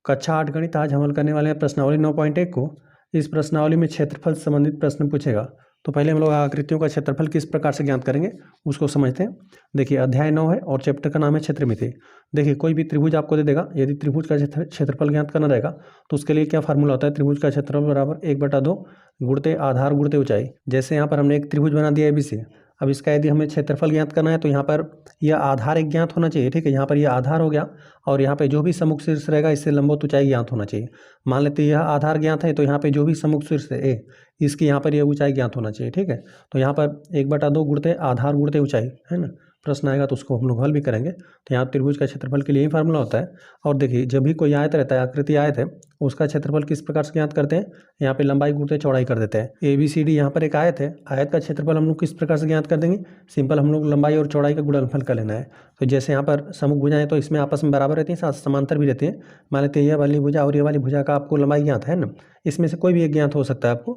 कक्षा 8 गणित आज हम हल करने वाले हैं प्रश्नावली 9.1 को। इस प्रश्नावली में क्षेत्रफल से संबंधित प्रश्न पूछेगा। तो पहले हम लोग आकृतियों का क्षेत्रफल किस प्रकार से ज्ञात करेंगे उसको समझते हैं। देखिए अध्याय 9 है और चैप्टर का नाम है क्षेत्रमिति। देखिए कोई भी त्रिभुज आपको दे देगा, यदि त्रिभुज का क्षेत्रफल ज्ञात करना रहेगा तो उसके लिए क्या फार्मूला होता है, त्रिभुज का क्षेत्रफल बराबर 1/2 गुणते आधार गुणते ऊंचाई। जैसे यहाँ पर हमने एक त्रिभुज बना दिया ABC। अब इसका यदि हमें क्षेत्रफल ज्ञात करना है तो यहाँ पर यह आधार एक ज्ञात होना चाहिए, ठीक है। यहाँ पर यह आधार हो गया और यहाँ पे जो भी सम्मुख शीर्ष रहेगा इससे लंबवत ऊंचाई ज्ञात होना चाहिए। मान लेते हैं यह आधार ज्ञात है तो यहाँ पे जो भी सम्मुख शीर्ष है A, इसकी यहाँ पर यह ऊंचाई ज्ञात होना चाहिए, ठीक है। तो यहाँ पर 1/2 गुणते आधार गुणते ऊंचाई है ना, प्रश्न आएगा तो उसको हम लोग हल भी करेंगे। तो यहाँ त्रिभुज का क्षेत्रफल के लिए ही फार्मूला होता है। और देखिए जब भी कोई आयत रहता है, आकृति आयत है, उसका क्षेत्रफल किस प्रकार से ज्ञात करते हैं, यहाँ पे लंबाई गुणते चौड़ाई कर देते हैं। ABCD यहाँ पर एक आयत है, आयत का क्षेत्रफल हम लोग किस प्रकार से ज्ञात कर देंगे, सिंपल हम लोग लंबाई और चौड़ाई का गुणनफल कर लेना है। तो जैसे यहाँ पर सम्मुख भुजाएं तो इसमें आपस में बराबर रहती हैं, साथ समांतर भी रहती हैं। मान लेते हैं यह वाली भुजा और ये वाली भुजा का आपको लंबाई ज्ञात है ना, इसमें से कोई भी एक ज्ञात हो सकता है आपको,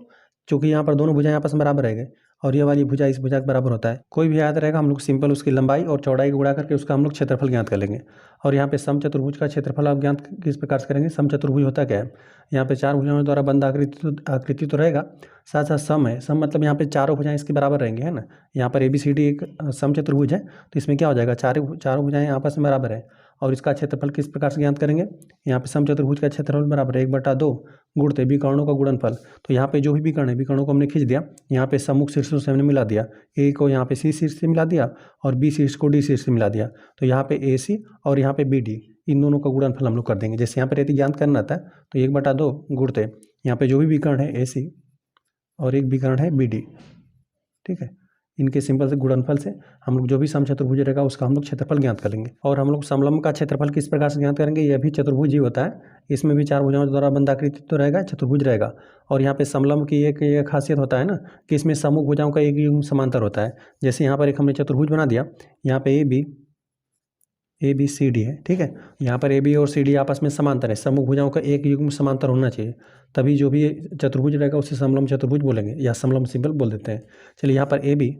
क्योंकि यहाँ पर दोनों भुजाएं आपस में बराबर रहेंगे और ये वाली भुजा इस भुजा के बराबर होता है। कोई भी आयत रहेगा हम लोग सिंपल उसकी लंबाई और चौड़ाई को गुणा करके उसका हम लोग क्षेत्रफल ज्ञात कर लेंगे। और यहाँ पे समचतुर्भुज का क्षेत्रफल आप ज्ञात किस प्रकार से करेंगे, समचतुर्भुज होता क्या है, यहाँ पे 4 भुजाओं द्वारा बंद आकृति तो रहेगा, साथ साथ सम है। सम मतलब यहाँ पे चारों भुजाएं इसके बराबर रहेंगे, है ना। यहाँ पर ABCD एक समचतुर्भुज है तो इसमें क्या हो जाएगा, चारों भुजाएं आपस में बराबर है। और इसका क्षेत्रफल किस प्रकार से ज्ञात करेंगे, यहाँ पे समचतुर्भुज का क्षेत्रफल बराबर है 1/2 गुणते विकर्णों का गुणनफल। तो यहाँ पे जो भी विकर्ण है विकर्णों को हमने खींच दिया, यहाँ पे सम्मुख शीर्षों से हमने मिला दिया, A को यहाँ पे C शीर्ष से मिला दिया और B शीर्ष को D शीर्ष से मिला दिया। तो यहाँ पे AC और यहाँ पे BD, इन दोनों का गुणनफल हम लोग कर देंगे। जैसे यहाँ पे यदि ज्ञात करना था तो 1/2 गुणते यहाँ पे जो भी विकर्ण है AC और एक विकर्ण है BD, ठीक है। इनके सिंपल से गुणनफल से हम लोग जो भी समचतुर्भुज रहेगा उसका हम लोग क्षेत्रफल ज्ञात कर लेंगे। और हम लोग समलंब का क्षेत्रफल किस प्रकार से ज्ञात करेंगे, यह भी चतुर्भुज ही होता है। इसमें भी 4 भुजाओं द्वारा बंद आकृति तो रहेगा, चतुर्भुज रहेगा। और यहाँ पे समलंब की एक खासियत होता है ना कि इसमें सम्मुख भुजाओं का एक युग्म समांतर होता है। जैसे यहाँ पर एक हमने चतुर्भुज बना दिया, यहाँ पे ABCD है, ठीक है। यहाँ पर AB और CD आपस में समांतर है, सम्मुख भुजाओं का एक युग्म समांतर होना चाहिए, तभी जो भी चतुर्भुज रहेगा उसे समलंब चतुर्भुज बोलेंगे या समलंब सिंपल बोल देते हैं। चलिए यहाँ पर AB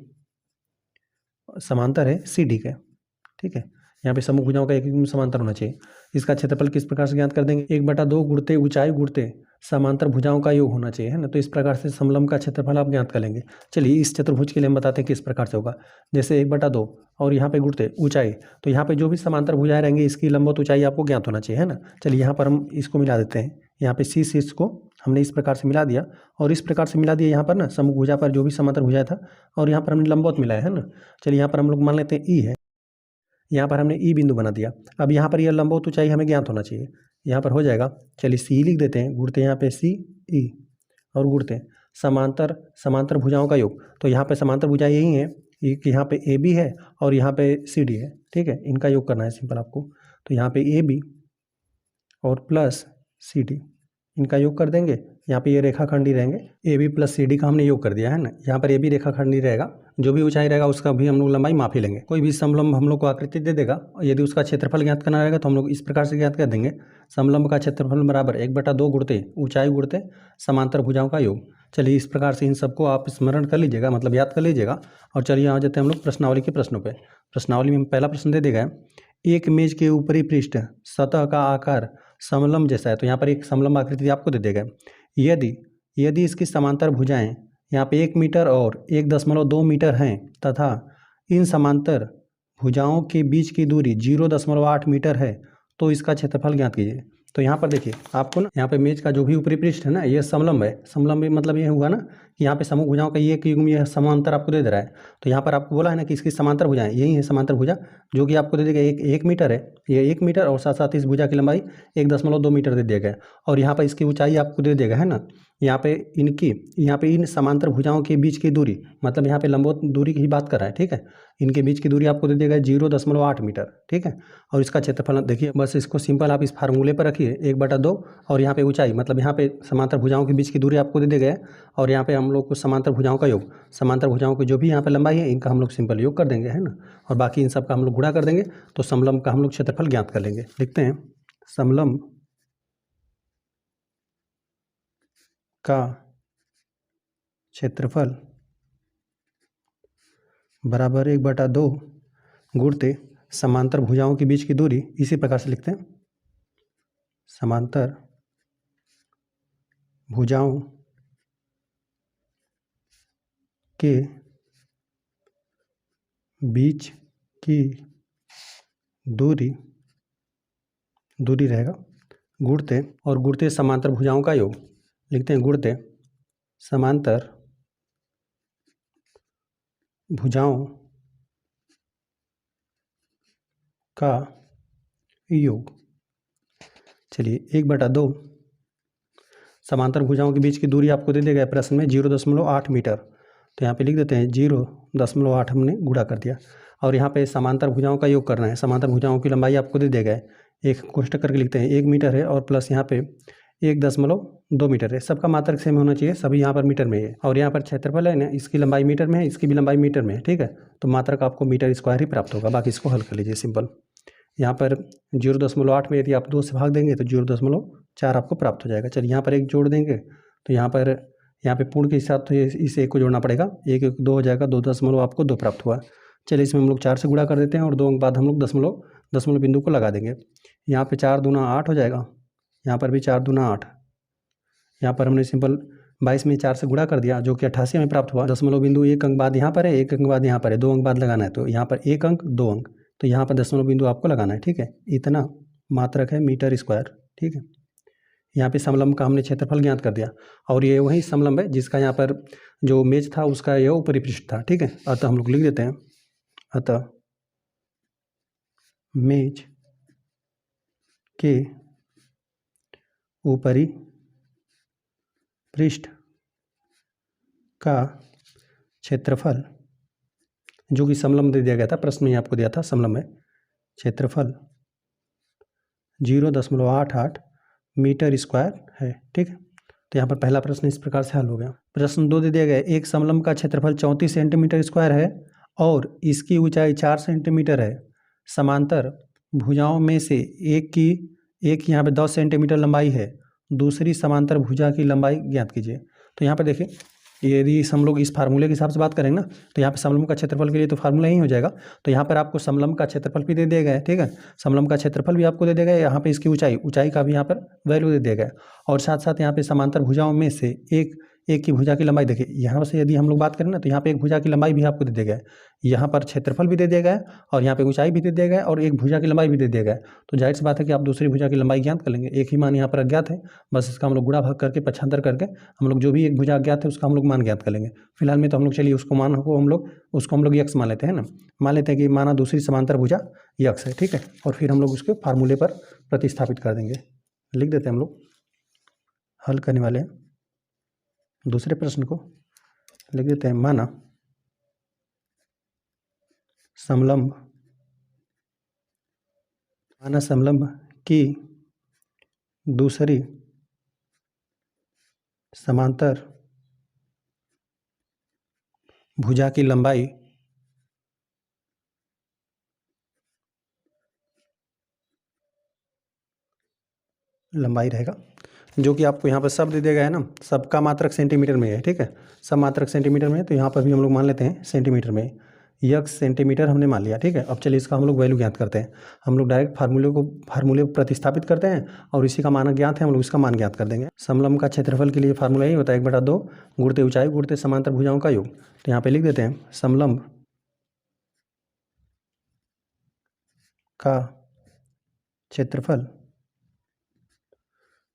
समांतर है CD के, ठीक है। यहाँ पे सम्मुख भुजाओं का एक युग्म समांतर होना चाहिए। इसका क्षेत्रफल किस प्रकार से ज्ञात कर देंगे, 1/2 गुणते ऊंचाई गुणते समांतर भुजाओं का योग होना चाहिए, है ना। तो इस प्रकार से समलंब का क्षेत्रफल आप ज्ञात कर लेंगे। चलिए इस चतुर्भुज के लिए हम बताते हैं किस प्रकार से होगा। जैसे 1/2 और यहाँ पे गुणते ऊंचाई, तो यहाँ पे जो भी समांतर भुजाएं रहेंगी इसकी लंबवत ऊंचाई आपको ज्ञात होना चाहिए, है ना। चलिए यहाँ पर हम इसको मिला देते हैं, यहाँ पे C शीर्ष को हमने इस प्रकार से मिला दिया और इस प्रकार से मिला दिया यहाँ पर ना सम्मुख भुजा पर जो भी समांतर भुजा था, और यहाँ पर हमने लंबवत मिलाया, है ना। चलिए यहाँ पर हम लोग मान लेते हैं E है, यहाँ पर हमने E बिंदु बना दिया। अब यहाँ पर यह लंबवत ऊंचाई हमें ज्ञात होना चाहिए, यहाँ पर हो जाएगा। चलिए C लिख देते हैं, गुणते यहाँ पे CE और गुणते समांतर भुजाओं का योग। तो यहाँ पे समांतर भुजा यही है कि यहाँ पे AB है और यहाँ पे CD है, ठीक है। इनका योग करना है सिंपल आपको। तो यहाँ पे AB और प्लस CD इनका योग कर देंगे। यहाँ पे ये रेखाखंडी रहेंगे, AB प्लस CD का हमने योग कर दिया, है ना। यहाँ पर AB रेखाखंडी रहेगा, जो भी ऊंचाई रहेगा उसका भी हम लोग लंबाई माप ही लेंगे। कोई भी समलंब हम लोग को आकृति दे देगा, यदि उसका क्षेत्रफल ज्ञात करना रहेगा तो हम लोग इस प्रकार से ज्ञात कर देंगे, समलंब का क्षेत्रफल बराबर 1/2 गुणते ऊंचाई गुणते समांतर भुजाओं का योग। चलिए इस प्रकार से इन सबको आप स्मरण कर लीजिएगा, मतलब याद कर लीजिएगा। और चलिए आ जाते हैं हम लोग प्रश्नावली के प्रश्नों पर। प्रश्नावली में पहला प्रश्न दे देगा, एक मेज के ऊपरी पृष्ठ सतह का आकार समलंब जैसा है। तो यहाँ पर एक समलंब आकृति आपको दे देगा। यदि इसकी समांतर भुजाएं यहाँ पे 1 मीटर और 1.2 मीटर हैं तथा इन समांतर भुजाओं के बीच की दूरी 0.8 मीटर है तो इसका क्षेत्रफल ज्ञात कीजिए। तो यहाँ पर देखिए आपको ना, यहाँ पे मेज का जो भी ऊपरी पृष्ठ है ना, ये समलंब है। समलंब मतलब ये हुआ ना कि यहाँ पे समूह भुजाओं का ये युग्म ये समांतर आपको दे रहा है। तो यहाँ पर आपको बोला है ना कि इसकी समांतर भुजाएं यही है, समांतर भुजा जो कि आपको दे देगा 1 मीटर है, ये 1 मीटर और साथ साथ इस भुजा की लंबाई 1.2 मीटर दे दिया गया। और यहाँ पर इसकी ऊंचाई आपको दे देगा, है ना। यहाँ पे इन समांतर भुजाओं के बीच की दूरी, मतलब यहाँ पे लंबवत दूरी की ही बात कर रहा है, ठीक है। इनके बीच की दूरी आपको दे देगा 0.8 मीटर, ठीक है। और इसका क्षेत्रफल देखिए, बस इसको सिंपल आप इस फार्मूले पर रखिए, 1/2 और यहाँ पे ऊंचाई, मतलब यहाँ पे समांतर भुजाओं के बीच की दूरी आपको दे दी गई है और यहाँ पे हम लोग को समांतर भुजाओं का योग, समांतर भुजाओं की जो भी यहाँ पे लंबाई है इनका हम लोग सिंपल योग कर देंगे, है ना। और बाकी इन सब का हम लोग गुणा कर देंगे तो समलंब का हम लोग क्षेत्रफल ज्ञात कर लेंगे। लिखते हैं समलंब का क्षेत्रफल बराबर 1/2 गुणते समांतर भुजाओं के बीच की दूरी, इसी प्रकार से लिखते हैं समांतर भुजाओं के बीच की दूरी रहेगा गुणते, और गुणते समांतर भुजाओं का योग। लिखते हैं गुणते समांतर भुजाओं का योग। चलिए 1/2 समांतर भुजाओं के बीच की दूरी आपको दे दिया गया प्रश्न में 0.8 मीटर, तो यहाँ पे लिख देते हैं 0.8 हमने गुणा कर दिया। और यहाँ पे समांतर भुजाओं का योग करना है। समांतर भुजाओं की लंबाई आपको दे दिया गया है, एक कोष्टक करके लिखते हैं 1 मीटर है, और प्लस यहाँ पे 1.2 मीटर है। सबका मात्रक सेम होना चाहिए, सभी यहाँ पर मीटर में है। और यहाँ पर क्षेत्रफल है ना, इसकी लंबाई मीटर में है, इसकी भी लंबाई मीटर में है, ठीक है। तो मात्रक आपको मीटर स्क्वायर ही प्राप्त होगा। बाकी इसको हल कर लीजिए सिंपल। यहाँ पर 0.8 में यदि आप 2 से भाग देंगे तो 0.4 आपको प्राप्त हो जाएगा। चलिए यहाँ पर एक जोड़ देंगे तो यहाँ पे पूर्ण के हिसाब से इस एक को जोड़ना पड़ेगा, 1 1 2 हो जाएगा, 2 आपको 2 प्राप्त हुआ। चलिए इसमें हम लोग 4 से गुणा कर देते हैं, और 2 अंक बाद हम लोग दशमलव बिंदु को लगा देंगे। यहाँ पे 4 दूना 8 हो जाएगा, यहाँ पर भी 4 दूना 8। यहाँ पर हमने सिंपल 22 में 4 से गुणा कर दिया, जो कि 88 में प्राप्त हुआ। दशमलव बिंदु 1 अंक बाद यहाँ पर है, 1 अंक बाद यहाँ पर है, 2 अंक बाद लगाना है। तो यहाँ पर 1 अंक 2 अंक, तो यहाँ पर दशमलव बिंदु आपको लगाना है, ठीक है। इतना मात्रक है मीटर स्क्वायर, ठीक है। यहाँ पे समलंब का हमने क्षेत्रफल ज्ञात कर दिया, और ये वही समलंब है जिसका यहाँ पर जो मेज था उसका यह ऊपरी पृष्ठ था, ठीक है। अतः हम लोग लिख देते हैं, अतः मेज के ऊपरी पृष्ठ का क्षेत्रफल, जो कि समलंब दे दिया गया था प्रश्न में, आपको दिया था समलंब है, क्षेत्रफल 0.88 मीटर स्क्वायर है, ठीक है। तो यहाँ पर पहला प्रश्न इस प्रकार से हल हो गया। प्रश्न 2 दे दिया गया, एक समलंब का क्षेत्रफल 34 सेंटीमीटर स्क्वायर है और इसकी ऊंचाई 4 सेंटीमीटर है। समांतर भुजाओं में से एक यहाँ पे 10 सेंटीमीटर लंबाई है, दूसरी समांतर भुजा की लंबाई ज्ञात कीजिए। तो यहाँ पर देखिए, यदि हम लोग इस फार्मूले के हिसाब से बात करेंगे ना, तो यहाँ पे समलंब का क्षेत्रफल के लिए तो फार्मूला ही हो जाएगा। तो यहाँ पर आपको समलंब का क्षेत्रफल भी दे दिया गया है, ठीक है। समलंब का क्षेत्रफल भी आपको दे दिया गया है, यहाँ पे इसकी ऊंचाई का भी यहाँ पर वैल्यू दे दिया गया है, और साथ साथ यहाँ पे समांतर भुजाओं में से एक की भुजा की लंबाई देखिए, यहाँ से यदि हम लोग बात करें ना, तो यहाँ पे एक भुजा की लंबाई भी आपको दे दिया गया है, यहाँ पर क्षेत्रफल भी दे दिया गया है, और यहाँ पे ऊंचाई भी दे दिया गया है, और एक भुजा की लंबाई भी दे दिया गया है। तो जाहिर सी बात है कि आप दूसरी भुजा की लंबाई ज्ञात कर लेंगे। एक ही मान यहाँ पर अज्ञात है, बस इसका हम लोग गुणा भाग करके पक्षांतर करके हम लोग जो भी एक भुजा अज्ञात है उसका हम लोग मान ज्ञात कर लेंगे। फिलहाल में तो हम लोग चलिए उसको हम लोग यक्स मान लेते हैं ना, मान लेते हैं कि माना दूसरी समांतर भुजा यक्स है, ठीक है। और फिर हम लोग उसके फार्मूले पर प्रतिस्थापित कर देंगे। लिख देते हैं हम लोग, हल करने वाले हैं दूसरे प्रश्न को, लिख देते हैं, माना समलंब की दूसरी समांतर भुजा की लंबाई रहेगा, जो कि आपको यहाँ पर सब दे दिया गया है ना, सबका मात्रक सेंटीमीटर में है, ठीक है। सब मात्रक सेंटीमीटर में है, तो यहाँ पर भी हम लोग मान लेते हैं सेंटीमीटर में, यक्स सेंटीमीटर हमने मान लिया, ठीक है। अब चलिए इसका हम लोग वैल्यू ज्ञात करते हैं। हम लोग डायरेक्ट फार्मूले को प्रतिस्थापित करते हैं, और इसी का मान ज्ञात है, हम लोग इसका मान ज्ञात कर देंगे। समलंब का क्षेत्रफल के लिए फार्मूला यही होता है 1/2 गुणते ऊंचाई गुणते समांतर भुजाओं का योग। तो यहाँ पे लिख देते हैं, समलंब का क्षेत्रफल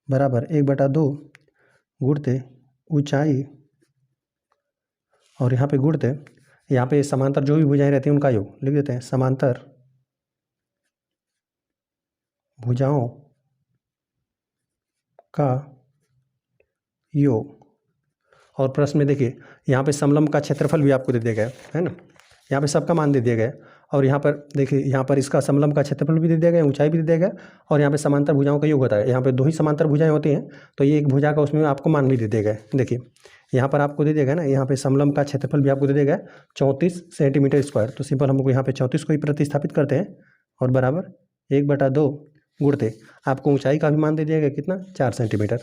बराबर 1/2 गुणते ऊंचाई, और यहाँ पे गुणते, यहाँ पे समांतर जो भी भुजाएं रहती हैं उनका योग लिख देते हैं, समांतर भुजाओं का योग। और प्रश्न में देखिए, यहाँ पे समलंब का क्षेत्रफल भी आपको दे दिया गया है ना, यहाँ पे सबका मान दे दिया गया है, और यहाँ पर देखिए, यहाँ पर इसका समलंब का क्षेत्रफल भी दे दिया गया, ऊंचाई भी दे दिया गया, और यहाँ पे समांतर भुजाओं का योग होता है। यहाँ पे 2 ही समांतर भुजाएं होती हैं, तो ये एक भुजा का उसमें आपको मान भी दे दिया गया है। देखिए यहाँ पर आपको दे दिया गया ना, यहाँ पे समलंब का क्षेत्रफल भी आपको दे दिया गया 34 सेंटीमीटर स्क्वायर। तो सिंपल हम लोग यहाँ पे 34 को ही प्रतिस्थापित करते हैं, और बराबर 1/2 गुणते आपको ऊंचाई का भी मान दे दिया गया कितना, 4 सेंटीमीटर।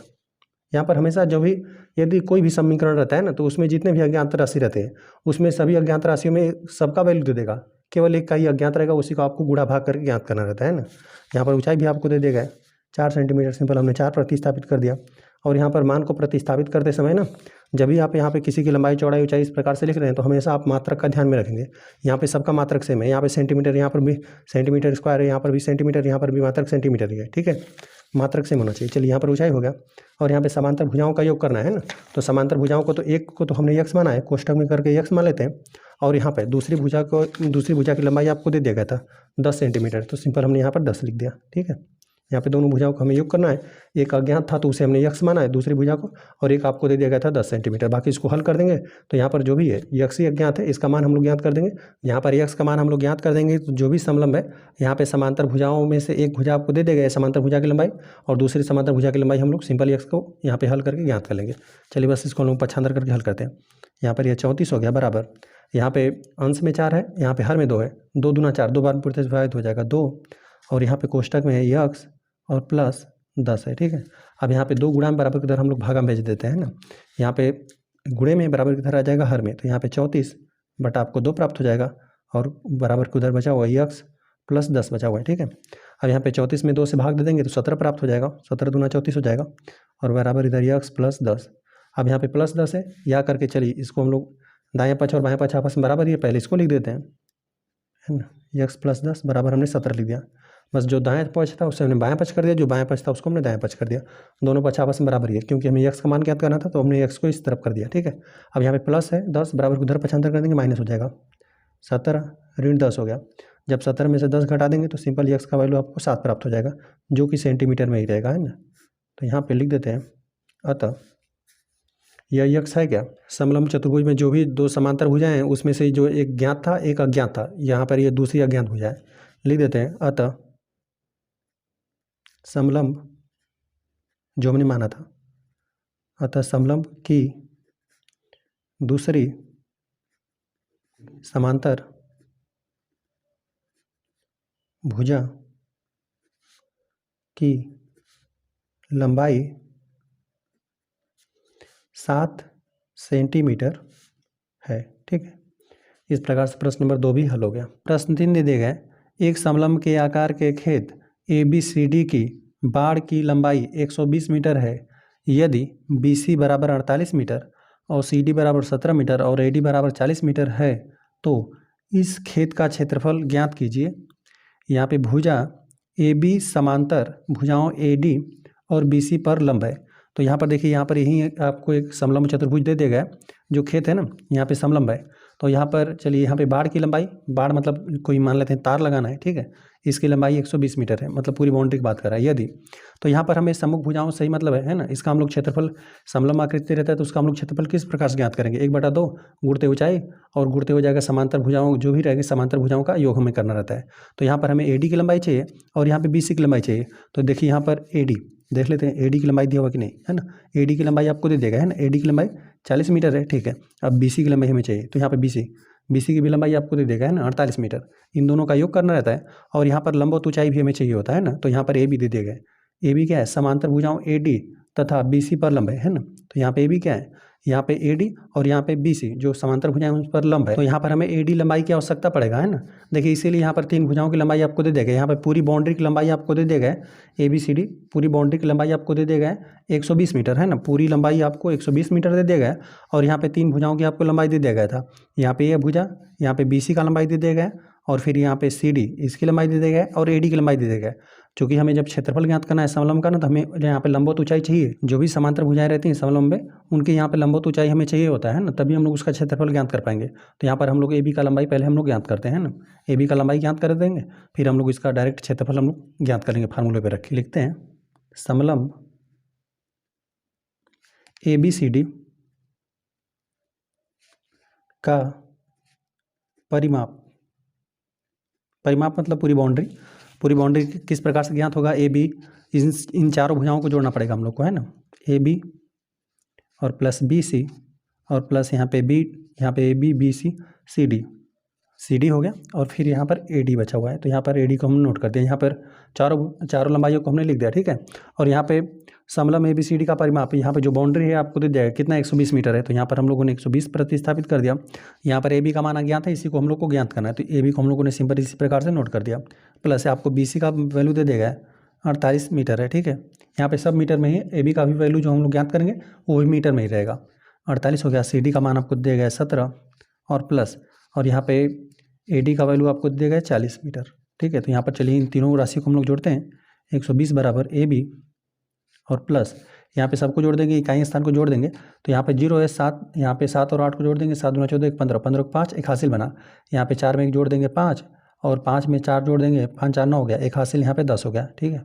यहाँ पर हमेशा जो भी यदि कोई भी समीकरण रहता है ना, तो उसमें जितने भी अज्ञात राशि रहते हैं उसमें सभी अज्ञात राशियों में सबका वैल्यू दे देगा, केवल एक का ही अज्ञात रहेगा, उसी को आपको गुणा भाग करके ज्ञात करना रहता है ना। यहाँ पर ऊंचाई भी आपको दे देगा 4 सेंटीमीटर सिंपल हमने 4 प्रतिस्थापित कर दिया। और यहाँ पर मान को प्रतिस्थापित करते समय ना, जब भी आप यहाँ पे किसी की लंबाई चौड़ाई ऊंचाई इस प्रकार से लिख रहे हैं तो हमेशा आप मात्रक का ध्यान में रखेंगे। यहाँ पे सबका मात्रक सेम है, यहाँ पे सेंटीमीटर, यहाँ पर भी सेंटीमीटर स्क्वायर है, यहाँ पर भी सेंटीमीटर, यहाँ पर भी मात्रक सेंटीमीटर ही है, ठीक है, मात्रक सेम होना चाहिए। चलिए यहाँ पर ऊंचाई हो गया और यहाँ पे समांतर भुजाओं का योग करना है ना, तो समांतर भुजाओं को तो एक को तो हमने यक्स माना है, कोष्ठक में करके यक्स मान लेते हैं। और यहाँ पे दूसरी भुजा की लंबाई आपको दे दिया गया था 10 सेंटीमीटर, तो सिंपल हमने यहाँ पर 10 लिख दिया, ठीक है। यहाँ पे दोनों भुजाओं को हमें योग करना है, एक अज्ञात था तो उसे हमने यक्स माना है दूसरी भुजा को, और एक आपको दे दिया गया था 10 सेंटीमीटर। बाकी इसको हल कर देंगे तो यहाँ पर जो भी है यक्स ही अज्ञात है, इसका मान हम लोग ज्ञात कर देंगे। यहाँ पर यक्स का मान हम लोग ज्ञात कर देंगे तो जो भी समलंब है यहाँ पे समांतर भुजाओं में से एक भुजा आपको दे देगा समांतर भुजा की लंबाई, और दूसरी समांतर भुजा की लंबाई हम लोग सिंपल यक्स को यहाँ पे हल करके ज्ञात कर लेंगे। चलिए बस इसको हम लोग पक्षांतर करके हल करते हैं। यहाँ पर यह 34 हो गया बराबर, यहाँ पे अंश में 4 है, यहाँ पे हर में 2 है, 2 दूना 4, 2 बार प्रतिस्थापित हो जाएगा 2, और यहाँ पे कोष्ठक में है यक्स और प्लस 10 है, ठीक है। अब यहाँ पे 2 गुणा में बराबर की तरह हम लोग भागा में भेज देते हैं ना, यहाँ पे गुणे में बराबर की तरह आ जाएगा हर में, तो यहाँ पे 34 बटा आपको 2 प्राप्त हो जाएगा, और बराबर के उधर बचा हुआ यक्स प्लस 10 बचा हुआ है, ठीक है। अब यहाँ पे 34 में 2 से भाग दे देंगे तो 17 प्राप्त हो जाएगा, 17 दूना 34 हो जाएगा, और बराबर इधर यक्स प्लस 10। अब यहाँ पे प्लस 10 है, या करके चलिए इसको हम लोग दाएँ पक्ष और बाएँ पक्ष आपस में बराबर ही है, पहले इसको लिख देते हैं, है ना, यक्स प्लस 10 बराबर हमने 17 लिख दिया। बस जो दाएं पक्ष था उससे हमने बाएं पक्ष कर दिया, जो बाएं पक्ष था उसको हमने दाएं पक्ष कर दिया, दोनों पक्ष आपस में बराबर ही है, क्योंकि हमें यक्स का मान ज्ञात करना था तो हमने यक्स को इस तरफ कर दिया, ठीक है। अब यहाँ पे प्लस है 10 बराबर उधर पक्षांतर कर देंगे, माइनस हो जाएगा 17 ऋण 10 हो गया। जब 17 में से 10 घटा देंगे तो सिंपल यक्स का वैल्यू आपको 7 प्राप्त हो जाएगा, जो कि सेंटीमीटर में ही रहेगा, है ना। तो यहाँ पर लिख देते हैं, अतः यह यक्स है क्या, समलंब चतुर्भुज में जो भी 2 समांतर भुजाएं हैं उसमें से जो एक ज्ञात था एक अज्ञात था, यहाँ पर ये दूसरी अज्ञात भुजा है, लिख देते हैं अतः समलंब जो हमने माना था, अतः समलंब की दूसरी समांतर भुजा की लंबाई 7 सेंटीमीटर है, ठीक है। इस प्रकार से प्रश्न नंबर 2 भी हल हो गया। प्रश्न 3 दे दिए गए, एक समलंब के आकार के खेत ABCD की बाड़ की लंबाई 120 मीटर है, यदि BC बराबर 48 मीटर और CD बराबर 17 मीटर और AD बराबर 40 मीटर है तो इस खेत का क्षेत्रफल ज्ञात कीजिए। यहाँ पे भुजा AB समांतर भुजाओं AD और BC पर लंब है, तो यहाँ पर देखिए, यहाँ पर यही आपको एक समलंब चतुर्भुज दे दिया गया, जो खेत है ना यहाँ पे समलंब है। तो यहाँ पर चलिए, यहाँ पे बाड़ की लंबाई, बाड़ मतलब कोई मान लेते हैं तार लगाना है, ठीक है, इसकी लंबाई 120 मीटर है, मतलब पूरी बाउंड्री की बात कर रहा है। यदि तो यहाँ पर हमें सम्मुख भुजाओं से ही मतलब है ना, इसका हम लोग क्षेत्रफल समलंब आकृति रहता है तो उसका हम लोग क्षेत्रफल किस प्रकार से ज्ञात करेंगे, 1/2 गुणते ऊंचाई और गुणते हो जाएगा समांतर भुजाओं, जो भी रहेगी समांतर भुजाओं का योग हमें करना रहता है। तो यहाँ पर हमें AD की लंबाई चाहिए और यहाँ पे BC की लंबाई चाहिए, तो देखिए यहाँ पर AD देख लेते हैं, AD की लंबाई दिया हुआ कि नहीं, है ना। AD की लंबाई आपको दे देगा, है ना, AD की लंबाई 40 मीटर है, ठीक है। अब BC की लंबाई हमें चाहिए, तो यहाँ पे BC की भी लंबाई आपको दे देगा, है ना, 48 मीटर। इन दोनों का योग करना रहता है, और यहाँ पर लंबवत ऊंचाई भी हमें चाहिए होता है ना, तो यहाँ पर AB दे दिया गया है। AB क्या है, समांतर भुजाओं AD तथा BC पर लंब है ना। तो यहाँ पे AB क्या है, यहाँ पे AD और यहाँ पे BC जो समांतर भुजाएं उन पर लंब है, तो यहाँ पर हमें AD लंबाई की आवश्यकता पड़ेगा, है ना। देखिए इसीलिए यहाँ पर 3 भुजाओं की लंबाई आपको दे देगा, यहाँ पर पूरी बाउंड्री की लंबाई आपको दे देगा, ABCD पूरी बाउंड्री की लंबाई आपको दे देगा 120 मीटर, है ना, पूरी लंबाई आपको 120 मीटर दे देगा। और यहाँ पे 3 भुजाओं की आपको लंबाई दे दिया गया था, यहाँ पे यह भुजा, यहाँ पे BC का लंबाई दे दिया गया, और फिर यहाँ पे CD इसकी लंबाई दे देगा और AD की लंबाई दे देगा। क्योंकि हमें जब क्षेत्रफल ज्ञात करना है समलंब का ना, तो हमें यहाँ पे लंबवत ऊंचाई चाहिए, जो भी समांतर भुजाएं रहती हैं समलंब में उनके यहाँ पे लंबवत ऊंचाई हमें चाहिए होता है ना, तभी हम लोग उसका क्षेत्रफल ज्ञात कर पाएंगे। तो यहाँ पर हम लोग AB का लंबाई पहले हम लोग ज्ञात करते हैं ना, AB का लंबाई ज्ञात कर देंगे, फिर हम लोग इसका डायरेक्ट क्षेत्रफल हम लोग ज्ञात करेंगे, फार्मूले पर रख लिखते हैं समलंब ABCD का परिमाप, परिमाप मतलब पूरी बाउंड्री किस प्रकार से ज्ञात होगा, AB इन चारों भुजाओं को जोड़ना पड़ेगा हम लोग को, है ना, AB और प्लस BC और प्लस यहाँ पे B, यहाँ पे AB BC CD हो गया, और फिर यहाँ पर AD बचा हुआ है, तो यहाँ पर AD को हम नोट करते हैं, यहाँ पर चारों लंबाइयों को हमने लिख दिया, ठीक है। और यहाँ पे समलंब ABCD का परिमाप, यहाँ पे जो बाउंड्री है आपको दे दिया है कितना 120 मीटर है, तो यहाँ पर हम लोगों ने 120 प्रतिस्थापित कर दिया। यहाँ पर AB का मान अज्ञात है, इसी को हम लोग को ज्ञात करना है, तो AB को हम लोगों ने सिंपल इसी प्रकार से नोट कर दिया। प्लस आपको BC का वैल्यू दे देगा 48 मीटर है। ठीक है, यहाँ पे सब मीटर में ही ए बी का भी वैल्यू जो हम लोग ज्ञात करेंगे वो भी मीटर में ही रहेगा। 48 हो गया। सी डी का मान आपको दिया गया है 17 और प्लस, और यहाँ पे ए डी का वैल्यू आपको दिया गया है 40 मीटर। ठीक है, तो यहाँ पर चलिए इन तीनों राशि को हम लोग जोड़ते हैं। 120 बराबर ए बी और प्लस यहाँ पे सबको जोड़ देंगे, इकाई स्थान को जोड़ देंगे, तो यहाँ पे 0 है 7, यहाँ पे 7 और 8 को जोड़ देंगे, 7 दूना 14, 1 15, 15 को 5, एक हासिल बना। यहाँ पे 4 में एक जोड़ देंगे 5, और 5 में 4 जोड़ देंगे, 5 4 9 हो गया, एक हासिल यहाँ पे 10 हो गया। ठीक है,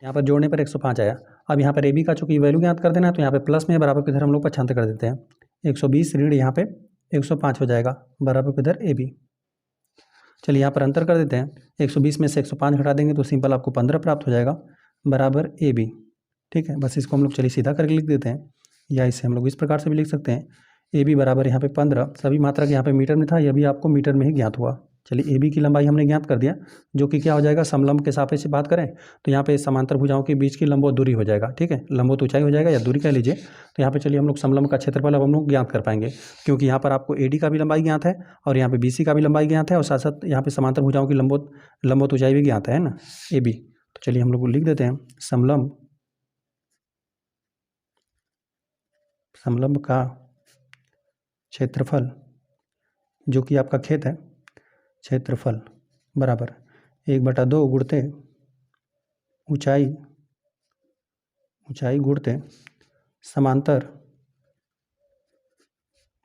यहाँ पर जोड़ने पर 105 आया। अब यहाँ पर ए बी का चूँकि वैल्यू ज्ञात कर देना है, तो यहाँ पे प्लस में बराबर के इधर हम लोग पक्षांतर कर देते हैं। 120 ऋण यहाँ पे 105 हो जाएगा, बराबर के इधर ए बी। चलिए यहाँ पर अंतर कर देते हैं। 120 में से 105 घटा देंगे तो सिंपल आपको 15 प्राप्त हो जाएगा, बराबर ए बी। ठीक है, बस इसको हम लोग चलिए सीधा करके लिख देते हैं, या इसे हम लोग इस प्रकार से भी लिख सकते हैं। ए बी बराबर यहाँ पे 15, सभी मात्रक यहाँ पे मीटर में था, यह भी आपको मीटर में ही ज्ञात हुआ। चलिए ए बी की लंबाई हमने ज्ञात कर दिया, जो कि क्या हो जाएगा, समलंब के सापेक्ष से बात करें तो यहाँ पे समांतर भुजाओं के बीच की लंबवत दूरी हो जाएगा। ठीक है, लंबवत ऊंचाई हो जाएगा या दूरी कह लीजिए। तो यहाँ पे चलिए हम लोग समलंब का क्षेत्रफल अब हम लोग ज्ञात कर पाएंगे, क्योंकि यहाँ पर आपको ए डी का भी लंबाई ज्ञात है और यहाँ पे बी सी का भी लंबाई ज्ञात है, और साथ साथ यहाँ पे समांतर भुजाओं की लंबवत ऊंचाई भी ज्ञात है ना, ए बी। तो चलिए हम लोग लिख देते हैं, समलंब का क्षेत्रफल, जो कि आपका खेत है, क्षेत्रफल बराबर 1/2 गुणते ऊंचाई गुणते समांतर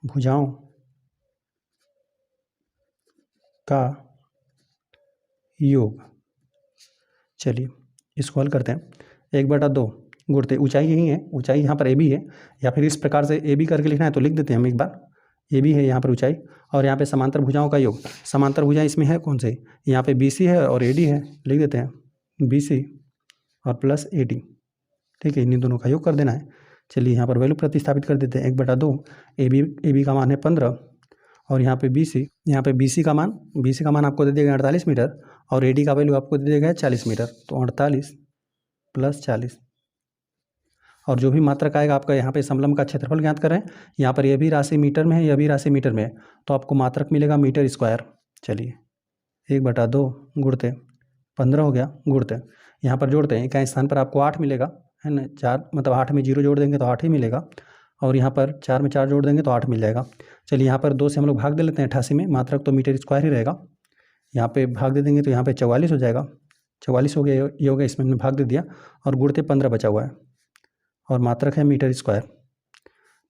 भुजाओं का योग। चलिए इसको हल करते हैं। 1/2 गुणते ऊंचाई यही है, ऊंचाई यहाँ पर ए बी है, या फिर इस प्रकार से ए बी करके लिखना है तो लिख देते हैं हम एक बार। ए बी है यहाँ पर ऊंचाई, और यहाँ पे समांतर भुजाओं का योग। समांतर भुजा इसमें है कौन से, यहाँ पे बी सी है और ए डी है, लिख देते हैं बी सी और प्लस ए डी। ठीक है, इन्हीं दोनों का योग कर देना है। चलिए यहाँ पर वैल्यू प्रतिस्थापित कर देते हैं। 1/2 ए बी का मान है 15, और यहाँ पे बी सी का मान आपको दे दिया गया 48 मीटर, और ए डी का वैल्यू आपको दे दिया गया 40 मीटर। तो 48 प्लस 40, और जो भी मात्रक आएगा आपका, यहाँ पे समलंब का क्षेत्रफल ज्ञात कर रहे हैं, यहाँ पर यह भी राशि मीटर में है, यह भी राशि मीटर में है, तो आपको मात्रक मिलेगा मीटर स्क्वायर। चलिए 1/2 गुणते 15 हो गया, गुणते यहाँ पर जोड़ते हैं, इकाई स्थान पर आपको 8 मिलेगा, है ना, 4 मतलब 8 में 0 जोड़ देंगे तो 8 ही मिलेगा, और यहाँ पर 4 में 4 जोड़ देंगे तो 8 मिल जाएगा। चलिए यहाँ पर 2 से हम लोग भाग दे लेते हैं, 88 में मात्रक तो मीटर स्क्वायर ही रहेगा, यहाँ पे भाग दे देंगे तो यहाँ पे 44 हो जाएगा। 44 हो गया, ये हो गया, इसमें हमने भाग दे दिया, और गुणते 15 बचा हुआ है, और मात्रक है मीटर स्क्वायर।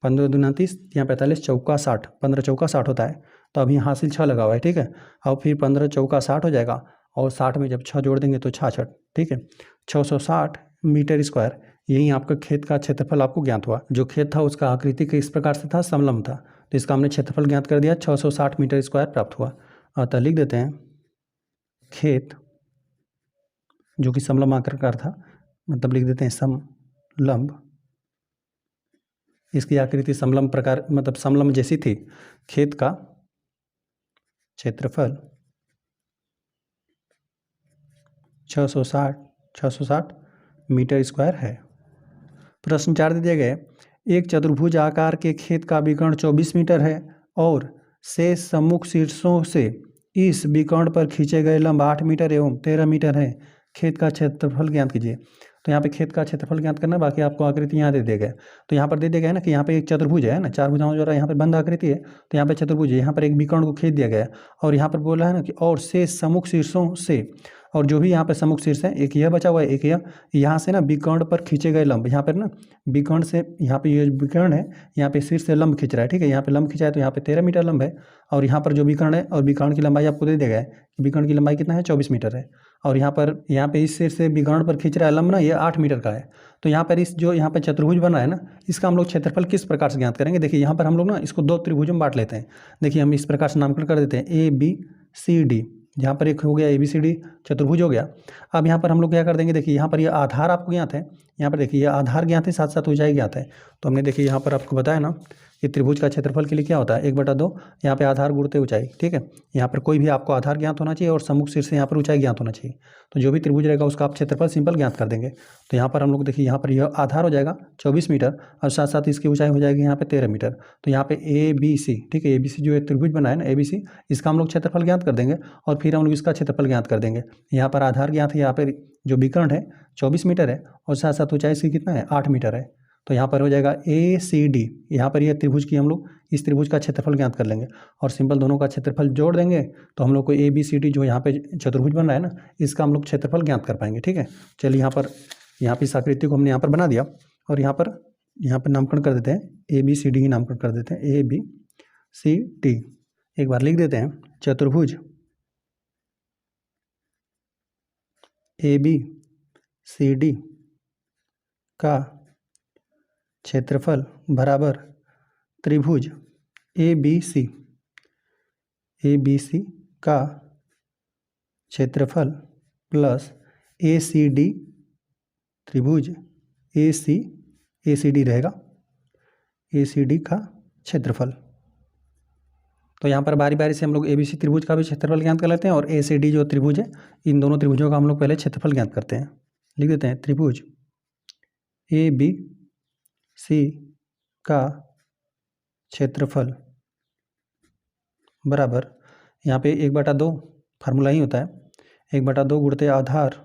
15 दूना 30, यहाँ 45 चौका 60, 15 चौका 60 होता है, तो अभी हासिल 6 लगा हुआ है। ठीक है, अब फिर 15 चौका 60 हो जाएगा, और 60 में जब 6 जोड़ देंगे तो 66। ठीक है, 660 मीटर स्क्वायर, यही आपका खेत का क्षेत्रफल आपको ज्ञात हुआ। जो खेत था उसका आकृति किस प्रकार से था, समलंब था, तो इसका हमने क्षेत्रफल ज्ञात कर दिया, 660 मीटर स्क्वायर प्राप्त हुआ। अतः लिख देते हैं खेत जो कि समलंब आकार था, मतलब लिख देते हैं समलंब, इसकी आकृति समलंब प्रकार मतलब समलंब जैसी थी। खेत का क्षेत्रफल 660 मीटर स्क्वायर है। प्रश्न 4 दे दिए गए, एक चतुर्भुज आकार के खेत का विकर्ण 24 मीटर है और शेष सम्मुख शीर्षों से इस विकर्ण पर खींचे गए लंब 8 मीटर एवं 13 मीटर है। खेत का क्षेत्रफल ज्ञात कीजिए। तो यहाँ पे खेत का क्षेत्रफल ज्ञात करना, बाकी आपको आकृति यहाँ दे दिया गया। तो यहाँ पर दे दिया गया है ना कि यहाँ पे एक चतुर्भुज है ना, 4 भुजाओं द्वारा यहाँ पे बंद आकृति है, तो यहाँ पे चतुर्भुज है, यहाँ पर एक विकर्ण को खींच दिया गया है, और यहाँ पर बोला है ना कि और शेष सम्मुख शीर्षों से, और जो भी यहाँ पे सम्मुख शीर्ष है, एक यह बचा हुआ है, एक यह, यहाँ से ना विकर्ण पर खींचे गए लंब, यहाँ पर ना विकर्ण से, यहाँ पे ये विकर्ण है, यहाँ पे शीर्ष से लंब खींच रहा है। ठीक है, यहाँ पे लंब खींचा है तो यहाँ पे 13 मीटर लंब है, और यहाँ पर जो विकर्ण है, और विकर्ण की लंबाई आपको दे दिया गया है, विकर्ण की लंबाई कितना है, 24 मीटर है, और यहाँ पे इस शीर्ष से विकर्ण पर खींच रहा है लंब ना, ये 8 मीटर का है। तो यहाँ पर इस जो यहाँ पर चतुर्भुज बना है ना, इसका हम लोग क्षेत्रफल किस प्रकार से ज्ञात करेंगे। देखिए यहाँ पर हम लोग ना इसको 2 त्रिभुजों में बांट लेते हैं। देखिए हम इस प्रकार से नामकरण कर देते हैं, ए बी सी डी, यहाँ पर एक हो गया ए बी सी डी चतुर्भुज हो गया। अब यहाँ पर हम लोग क्या कर देंगे, देखिए यहाँ पर ये आधार आपको ज्ञात है, यहाँ पर देखिए ये आधार ज्ञात है, साथ साथ ऊंचाई ज्ञात है। तो हमने देखिए यहाँ पर आपको बताया ना कि त्रिभुज का क्षेत्रफल के लिए क्या होता है, 1/2, यहाँ पे आधार गुणते ऊंचाई। ठीक है, यहाँ पर कोई भी आपको आधार ज्ञात होना चाहिए और सम्मुख शीर्ष से यहाँ पर ऊंचाई ज्ञात होना चाहिए। तो जो भी त्रिभुज रहेगा उसका आप क्षेत्रफल सिंपल ज्ञात कर देंगे। तो यहाँ पर हम लोग देखिए यहाँ पर यह आधार हो जाएगा 24 मीटर, और साथ साथ इसकी ऊंचाई हो जाएगी यहाँ पे 13 मीटर। तो यहाँ पे ए बी सी, ठीक है, ए बी सी जो एक त्रिभुज बना है ना, ए बी सी, इसका हम लोग क्षेत्रफल ज्ञात कर देंगे, और फिर हम लोग इसका क्षेत्रफल ज्ञात कर देंगे। यहाँ पर आधार ज्ञात है, यहाँ पर जो विकर्ण है 24 मीटर है और साथ साथ ऊंचाई इसकी कितना है 8 मीटर है। तो यहाँ पर हो जाएगा ACD। यहाँ पर यह त्रिभुज की हम लोग इस त्रिभुज का क्षेत्रफल ज्ञात कर लेंगे और सिंपल दोनों का क्षेत्रफल जोड़ देंगे तो हम लोग को ABCD जो यहाँ पे चतुर्भुज बन रहा है ना, इसका हम लोग क्षेत्रफल ज्ञात कर पाएंगे। ठीक है, चलिए यहाँ पर इस आकृति को हमने यहाँ पर बना दिया और यहाँ पर नामकरण कर देते हैं ABCD ही नामकरण कर देते हैं ABCD। एक बार लिख देते हैं चतुर्भुज ABCD का क्षेत्रफल बराबर त्रिभुज ABC का क्षेत्रफल प्लस ACD त्रिभुज ACD रहेगा ACD का क्षेत्रफल। तो यहाँ पर बारी बारी से हम लोग ABC त्रिभुज का भी क्षेत्रफल ज्ञात कर लेते हैं और ACD जो त्रिभुज है इन दोनों त्रिभुजों का हम लोग पहले क्षेत्रफल ज्ञात करते हैं। लिख देते हैं त्रिभुज ABC का क्षेत्रफल बराबर, यहाँ पे 1/2 फार्मूला ही होता है, 1/2 गुणते आधार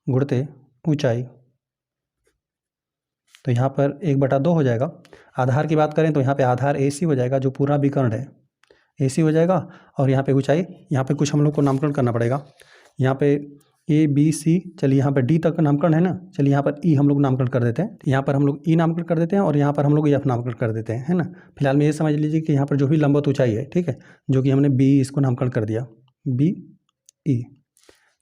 गुणते ऊंचाई। तो यहाँ पर 1/2 हो जाएगा। आधार की बात करें तो यहाँ पे आधार AC हो जाएगा जो पूरा विकर्ण है AC हो जाएगा और यहाँ पे ऊंचाई, यहाँ पे कुछ हम लोग को नामकरण करना पड़ेगा। यहाँ पे ABC, चलिए यहाँ पर D तक का नामकरण है ना, चलिए यहाँ पर E हम लोग नामकरण कर देते हैं। यहाँ पर हम लोग E नामकरण कर देते हैं और यहाँ पर हम लोग F नामकरण कर देते हैं, है ना। फिलहाल में ये समझ लीजिए कि यहाँ पर जो भी लंबवत ऊंचाई है, ठीक है, जो कि हमने B इसको नामकरण कर दिया BE।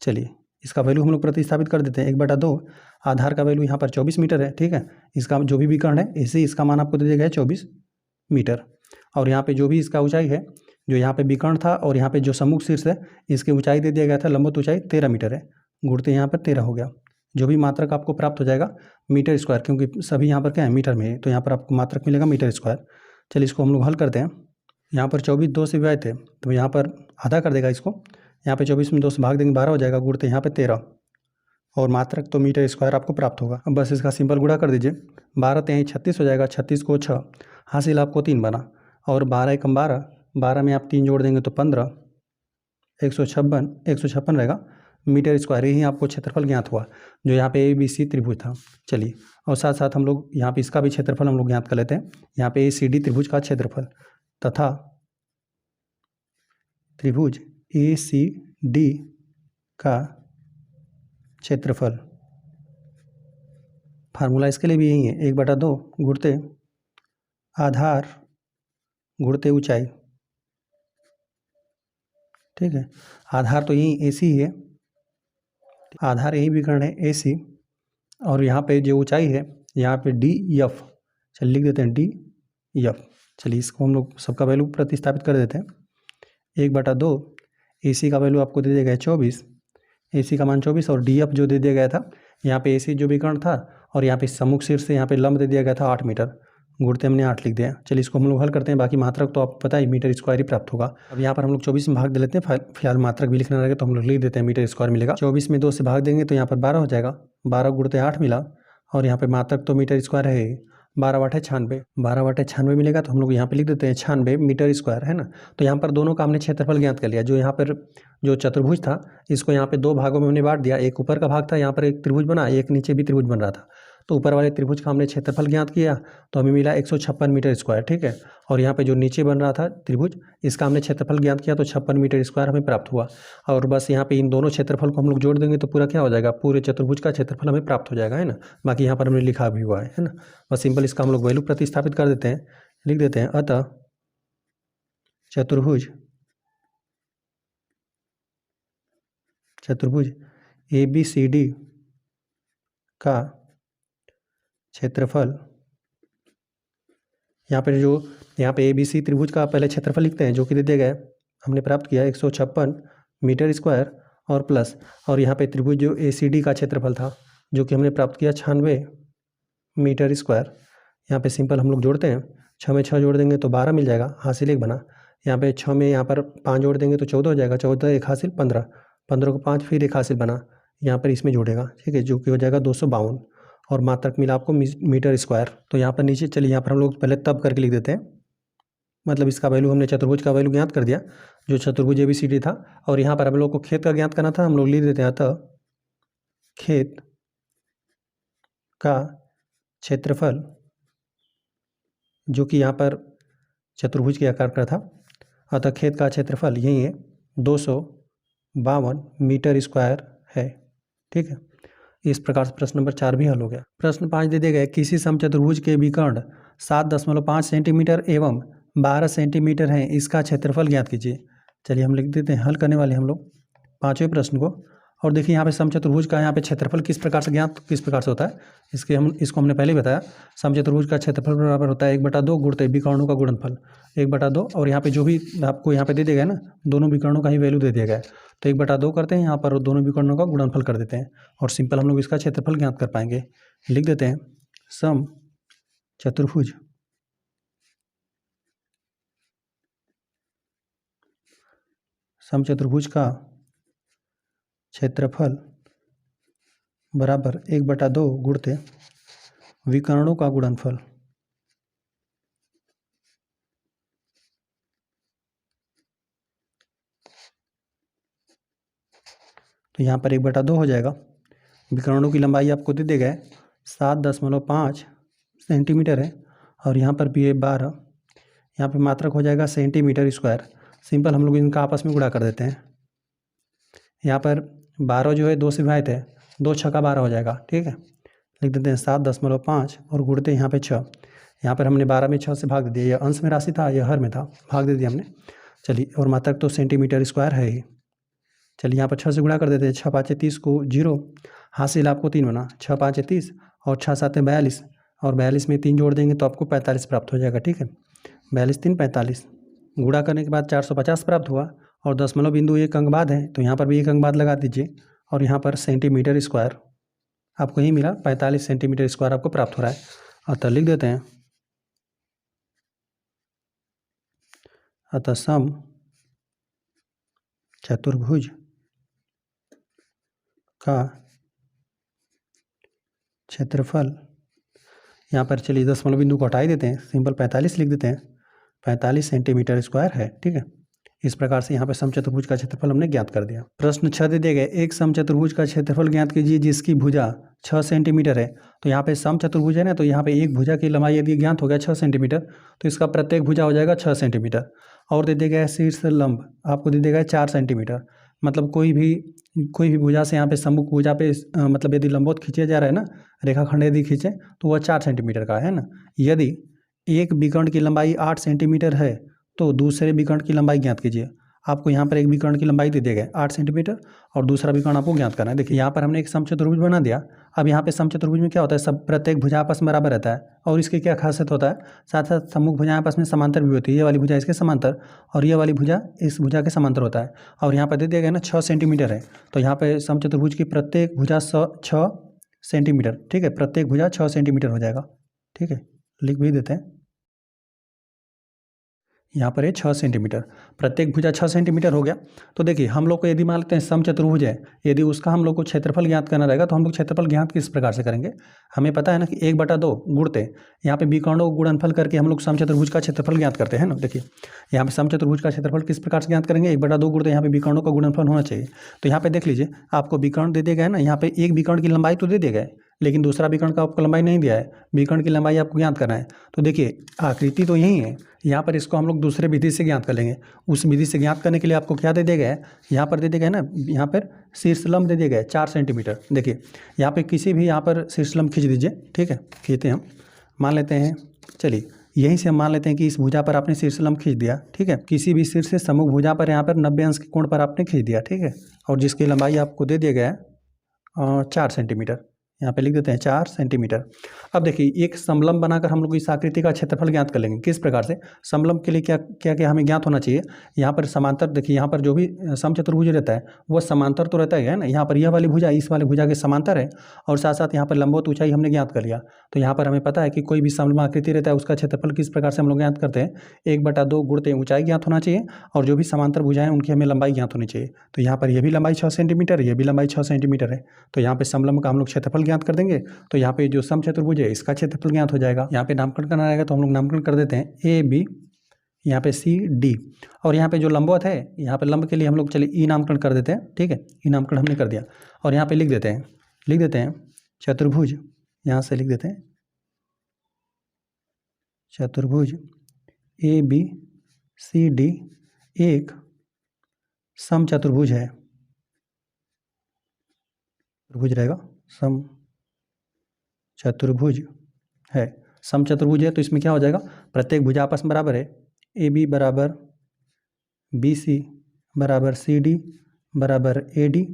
चलिए इसका वैल्यू हम लोग प्रतिस्थापित कर देते हैं 1/2। आधार का वैल्यू यहाँ पर 24 मीटर है, ठीक है। इसका जो भी विकर्ण है AC इसका मान आपको दे दिया गया है 24 मीटर और यहाँ पे जो भी इसका ऊंचाई है, जो यहाँ पे विकर्ण था और यहाँ पे जो सम्मुख शीर्ष है इसकी ऊंचाई दे दिया गया था, लंबवत ऊंचाई 13 मीटर है, गुणते यहाँ पर 13 हो गया। जो भी मात्रक आपको प्राप्त हो जाएगा मीटर स्क्वायर, क्योंकि सभी यहाँ पर क्या है मीटर में है, तो यहाँ पर आपको मात्रक मिलेगा मीटर स्क्वायर। चलिए इसको हम लोग हल करते हैं। यहाँ पर 24 2 से विभाजित है तो यहाँ पर आधा कर देगा इसको, यहाँ पे 24 में 2 से भाग देंगे 12 हो जाएगा, गुणते यहाँ पे 13 और मात्रक तो मीटर स्क्वायर आपको प्राप्त होगा। अब बस इसका सिंपल गुणा कर दीजिए, 12 3 36 हो जाएगा, 36 को 6 हासिल आपको 3 बना और 12 एकम 12, 12 में आप 3 जोड़ देंगे तो 15, 156 रहेगा मीटर स्क्वायर। यही आपको क्षेत्रफल ज्ञात हुआ जो यहाँ पे ABC त्रिभुज था। चलिए और साथ साथ हम लोग यहाँ पे इसका भी क्षेत्रफल हम लोग ज्ञात कर लेते हैं। यहाँ पे ACD त्रिभुज का क्षेत्रफल तथा त्रिभुज ACD का क्षेत्रफल, फार्मूला इसके लिए भी यही है 1/2 गुणते आधार गुणते ऊंचाई। ठीक है, आधार तो यही AC ही है, आधार यही विकर्ण है AC और यहाँ पे जो ऊंचाई है यहाँ पे DF। चलिए लिख देते हैं DF। चलिए इसको हम लोग सबका वैल्यू प्रतिस्थापित कर देते हैं। 1/2 AC का वैल्यू आपको दे दिया गया है 24, AC का मान 24 और DF जो दे दिया गया था, यहाँ पे AC जो विकर्ण था और यहाँ पे सम्मुख शीर्ष से यहाँ पे लंब दे दिया गया था 8 मीटर, गुणते हमने 8 लिख दिया। चलिए इसको हम लोग हल करते हैं। बाकी मात्रक तो आपको पता है मीटर स्क्वायर ही प्राप्त होगा। अब यहाँ पर हम लोग 24 में भाग दे लेते हैं, फिलहाल मात्रक भी लिखना रहेगा तो हम लोग लिख देते हैं मीटर स्क्वायर मिलेगा। 24 में 2 से भाग देंगे तो यहाँ पर 12 हो जाएगा, 12 गुणते 8 मिला और यहाँ पे मात्रक तो मीटर स्क्वायर है, 12/96, 12/96 मिलेगा तो हम लोग यहाँ पे लिख देते हैं 96 मीटर स्क्वायर, है ना। तो यहाँ पर दोनों का हमने क्षेत्रफल ज्ञात कर लिया। जो यहाँ पर जो चतुर्भुज था इसको यहाँ पे 2 भागों में हमने बांट दिया, एक ऊपर का भाग था, यहाँ पर एक त्रिभुज बना, एक नीचे भी त्रिभुज बन रहा था। तो ऊपर वाले त्रिभुज का हमने क्षेत्रफल ज्ञात किया तो हमें मिला 156 मीटर स्क्वायर, ठीक है। और यहाँ पे जो नीचे बन रहा था त्रिभुज, इसका हमने क्षेत्रफल ज्ञात किया तो 56 मीटर स्क्वायर हमें प्राप्त हुआ। और बस यहाँ पे इन दोनों क्षेत्रफल को हम लोग जोड़ देंगे तो पूरा क्या हो जाएगा, पूरे चतुर्भुज का क्षेत्रफल हमें प्राप्त हो जाएगा, है ना। बाकी यहाँ पर हमने लिखा भी हुआ है ना। बस सिंपल इसका हम लोग वैल्यू प्रतिस्थापित कर देते हैं, लिख देते हैं अतः चतुर्भुज ABCD का क्षेत्रफल, यहाँ पे ABC त्रिभुज का पहले क्षेत्रफल लिखते हैं जो कि दे दिया गया हमने प्राप्त किया 156 मीटर स्क्वायर और प्लस, और यहाँ पे त्रिभुज जो ACD का क्षेत्रफल था जो कि हमने प्राप्त किया 96 मीटर स्क्वायर। यहाँ पे सिंपल हम लोग जोड़ते हैं, 6 में 6 जोड़ देंगे तो 12 मिल जाएगा, हासिल 1 बना। यहाँ पे 6 में यहाँ पर 5 जोड़ देंगे तो 14 हो जाएगा, 14 1 हासिल 15, 15 को 5 फिर 1 हासिल बना, यहाँ पर इसमें जोड़ेगा, ठीक है, जो कि हो जाएगा 252 और मात्रक मिला आपको मीटर स्क्वायर। तो यहाँ पर नीचे चलिए यहाँ पर हम लोग पहले तब करके लिख देते हैं, मतलब इसका वैल्यू हमने चतुर्भुज का वैल्यू ज्ञात कर दिया जो चतुर्भुज ABCD था। और यहाँ पर हम लोग को खेद का ज्ञात करना था, हम लोग लिख देते हैं अतः खेत का क्षेत्रफल जो कि यहाँ पर चतुर्भुज के आकार का था, अतः खेत का क्षेत्रफल यही है 252 मीटर स्क्वायर है। ठीक है, इस प्रकार से प्रश्न नंबर 4 भी हल हो गया। प्रश्न 5 दे दिए गए, किसी समचतुर्भुज के विकर्ण 7.5 सेंटीमीटर एवं 12 सेंटीमीटर हैं, इसका क्षेत्रफल ज्ञात कीजिए। चलिए हम लिख देते हैं, हल करने वाले हम लोग 5वें प्रश्न को। और देखिए यहाँ पे समचतुर्भुज का यहाँ पे क्षेत्रफल किस प्रकार से ज्ञात किस प्रकार से होता है, इसको हमने पहले ही बताया। समचतुर्भुज का क्षेत्रफल बराबर होता है 1/2 गुणित विकर्णों का गुणनफल 1/2। और यहाँ पे जो भी आपको यहाँ पे दे दिया गया ना, दोनों विकर्णों का ही वैल्यू दे दिया गया है, तो 1/2 करते हैं यहाँ पर, दोनों विकर्णों का गुणनफल कर देते हैं और सिंपल हम लोग इसका क्षेत्रफल ज्ञात कर पाएंगे। लिख देते हैं समचतुर्भुज का क्षेत्रफल बराबर 1/2 गुणित विकर्णों का गुणनफल। तो यहाँ पर 1/2 हो जाएगा। विकर्णों की लंबाई आपको दे दिया गया है 7.5 सेंटीमीटर है और यहाँ पर भी है 12। यहाँ पे मात्रक हो जाएगा सेंटीमीटर स्क्वायर। सिंपल हम लोग इनका आपस में गुणा कर देते हैं। यहाँ पर 12 जो है 2 से विभाजित है, 2 छक्का 12 हो जाएगा। ठीक है, लिख देते हैं 7.5 और गुणते यहाँ पे 6। यहाँ पर हमने 12 में 6 से भाग दे दिया, यह अंश में राशि था, यह हर में था, भाग दे दिया हमने। चलिए, और मात्रक तो सेंटीमीटर स्क्वायर है ही। चलिए यहाँ पर 6 से गुणा कर देते हैं, 6 5 30 को 0, हासिल आपको 3 बना, 6 5 30 और 6 7 42 और 42 में 3 जोड़ देंगे तो आपको 45 प्राप्त हो जाएगा। ठीक है, 42 3 45, गुणा करने के बाद 450 प्राप्त हुआ और दशमलव बिंदु एक अंक बाद है, तो यहाँ पर भी एक अंक बाद लगा दीजिए और यहाँ पर सेंटीमीटर स्क्वायर आपको ही मिला, 45 सेंटीमीटर स्क्वायर आपको प्राप्त हो रहा है। अतः लिख देते हैं, अतः सम चतुर्भुज का क्षेत्रफल, यहाँ पर चलिए दशमलव बिंदु को हटा देते हैं, सिंपल 45 लिख देते हैं, 45 सेंटीमीटर स्क्वायर है। ठीक है, इस प्रकार से यहाँ पे समचतुर्भुज का क्षेत्रफल हमने ज्ञात कर दिया। प्रश्न 6 दे दिए गए, एक समचतुर्भुज का क्षेत्रफल ज्ञात कीजिए जिसकी भुजा 6 सेंटीमीटर है। तो यहाँ पे समचतुर्भुज है ना, तो यहाँ पे एक भुजा की लंबाई यदि ज्ञात हो गया 6 सेंटीमीटर, तो इसका प्रत्येक भुजा हो जाएगा 6 सेंटीमीटर। और दे दिया गया शीर्ष लंब आपको दे दिया गया 4 सेंटीमीटर। मतलब कोई भी भुजा से यहाँ पे सम्मुख भुजा पे मतलब यदि लंबवत खींचा जा रहा है ना, रेखाखंड यदि खींचे तो वह 4 सेंटीमीटर का है ना। यदि एक विकर्ण की लंबाई 8 सेंटीमीटर है तो दूसरे विकर्ण की लंबाई ज्ञात कीजिए। आपको यहाँ पर एक विकर्ण की लंबाई दे दिया गया 8 सेंटीमीटर और दूसरा विकर्ण आपको ज्ञात करना है। देखिए यहाँ पर हमने एक समचतुर्भुज बना दिया। अब यहाँ पे समचतुर्भुज में क्या होता है, सब प्रत्येक भुजा आपस में बराबर रहता है और इसकी क्या खासियत होता है, साथ साथ सम्मुख भुजाएं आपस में समांतर भी होती है। ये वाली भुजा इसके समांतर और ये वाली भुजा इस भुजा के समांतर होता है। और यहाँ पर दे दिया गया ना 6 सेंटीमीटर है, तो यहाँ पे समचतुर्भुज की प्रत्येक भुजा 6 सेंटीमीटर। ठीक है, प्रत्येक भुजा 6 सेंटीमीटर हो जाएगा। ठीक है, लिख भी देते हैं, यहाँ पर है 6 सेंटीमीटर, प्रत्येक भुजा 6 सेंटीमीटर हो गया। तो देखिए हम लोग को यदि मान लेते हैं समचतुर्भुज है, यदि उसका हम लोग को क्षेत्रफल ज्ञात करना रहेगा तो हम लोग क्षेत्रफल ज्ञात किस प्रकार से करेंगे, हमें पता है ना कि 1/2 गुणते यहाँ पे विकर्णों को गुणनफल करके हम लोग समचतुर्भुज का क्षेत्रफल ज्ञात करते हैं ना। देखिए यहाँ पे समचतुर्भुज का क्षेत्रफल किस प्रकार से ज्ञात करेंगे, 1/2 गुणते यहाँ पे विकर्णों का गुणनफल होना चाहिए। तो यहाँ पे देख लीजिए, आपको विकर्ण दे दिया गया है ना, यहाँ पे एक विकर्ण की लंबाई तो दे दिया गया है लेकिन दूसरा विकर्ण का आपको लंबाई नहीं दिया है, विकर्ण की लंबाई आपको ज्ञात करना है। तो देखिए आकृति तो यही है, यहाँ पर इसको हम लोग दूसरे विधि से ज्ञात कर लेंगे। उस विधि से ज्ञात करने के लिए आपको क्या दे दिया गया है, यहाँ पर दे दिया गया है ना, यहाँ पर शीर्षलंब दे दिया गया है 4 सेंटीमीटर। देखिए यहाँ पे किसी भी यहाँ पर शीर्षलंब खींच दीजिए। ठीक है, खींचते हम, मान लेते हैं, चलिए यहीं से हम मान लेते हैं कि इस भुजा पर आपने शीर्षलंब खींच दिया। ठीक है, किसी भी शीर्ष से सम्मुख भुजा पर यहाँ पर 90 अंश के कोण पर आपने खींच दिया। ठीक है, और जिसकी लंबाई आपको दे दिया गया है 4 सेंटीमीटर, यहाँ पे लिख देते हैं 4 सेंटीमीटर। अब देखिए एक समलंब बनाकर हम लोग इस आकृति का क्षेत्रफल ज्ञात कर लेंगे। किस प्रकार से, समलंब के लिए क्या क्या क्या हमें ज्ञात होना चाहिए, यहाँ पर समांतर, देखिए यहाँ पर जो भी समचतुर्भुज रहता है वो समांतर तो रहता ही है ना। यहाँ पर यह वाली भुजा इस वाली भुजा के समांतर है और साथ साथ यहाँ पर लंबवत ऊंचाई हमने ज्ञात कर लिया। तो यहाँ पर हमें पता है कि कोई भी समलंब आकृति रहता है उसका क्षेत्रफल किस प्रकार से हम लोग ज्ञात करते हैं, 1/2 गुणते ऊंचाई ज्ञात होना चाहिए और जो भी समांतर भुजाएं उनकी हमें लंबाई ज्ञात होनी चाहिए। तो यहाँ पर यह भी लंबाई 6 सेंटीमीटर, यह भी लंबाई 6 सेंटीमीटर है। तो यहाँ पे समलंब का हम लोग क्षेत्रफल ज्ञात कर देंगे। तो यहाँ पे जो समचतुर्भुज है इसका क्षेत्रफल ज्ञात हो जाएगा। यहाँ पे नामकरण करना रहेगा तो हम लोग नामकरण कर देते हैं AB, यहाँ पे CD और यहाँ पे जो लंबवत है, यहाँ पे लंब के लिए हम लोग चलिए ई नामकरण कर देते हैं। ठीक है, ई नामकरण हमने कर दिया और यहाँ पे लिख देते हैं लिख देते हैं चतुर्भुज, यहाँ से लिख देते हैं चतुर्भुज ए बी सी डी एक सम चतुर्भुज है, चतुर्भुज रहेगा, सम चतुर्भुज है। सम चतुर्भुज है तो इसमें क्या हो जाएगा, प्रत्येक भुजा आपस में बराबर है, ए बी बराबर बी सी बराबर सी डी बराबर ए डी,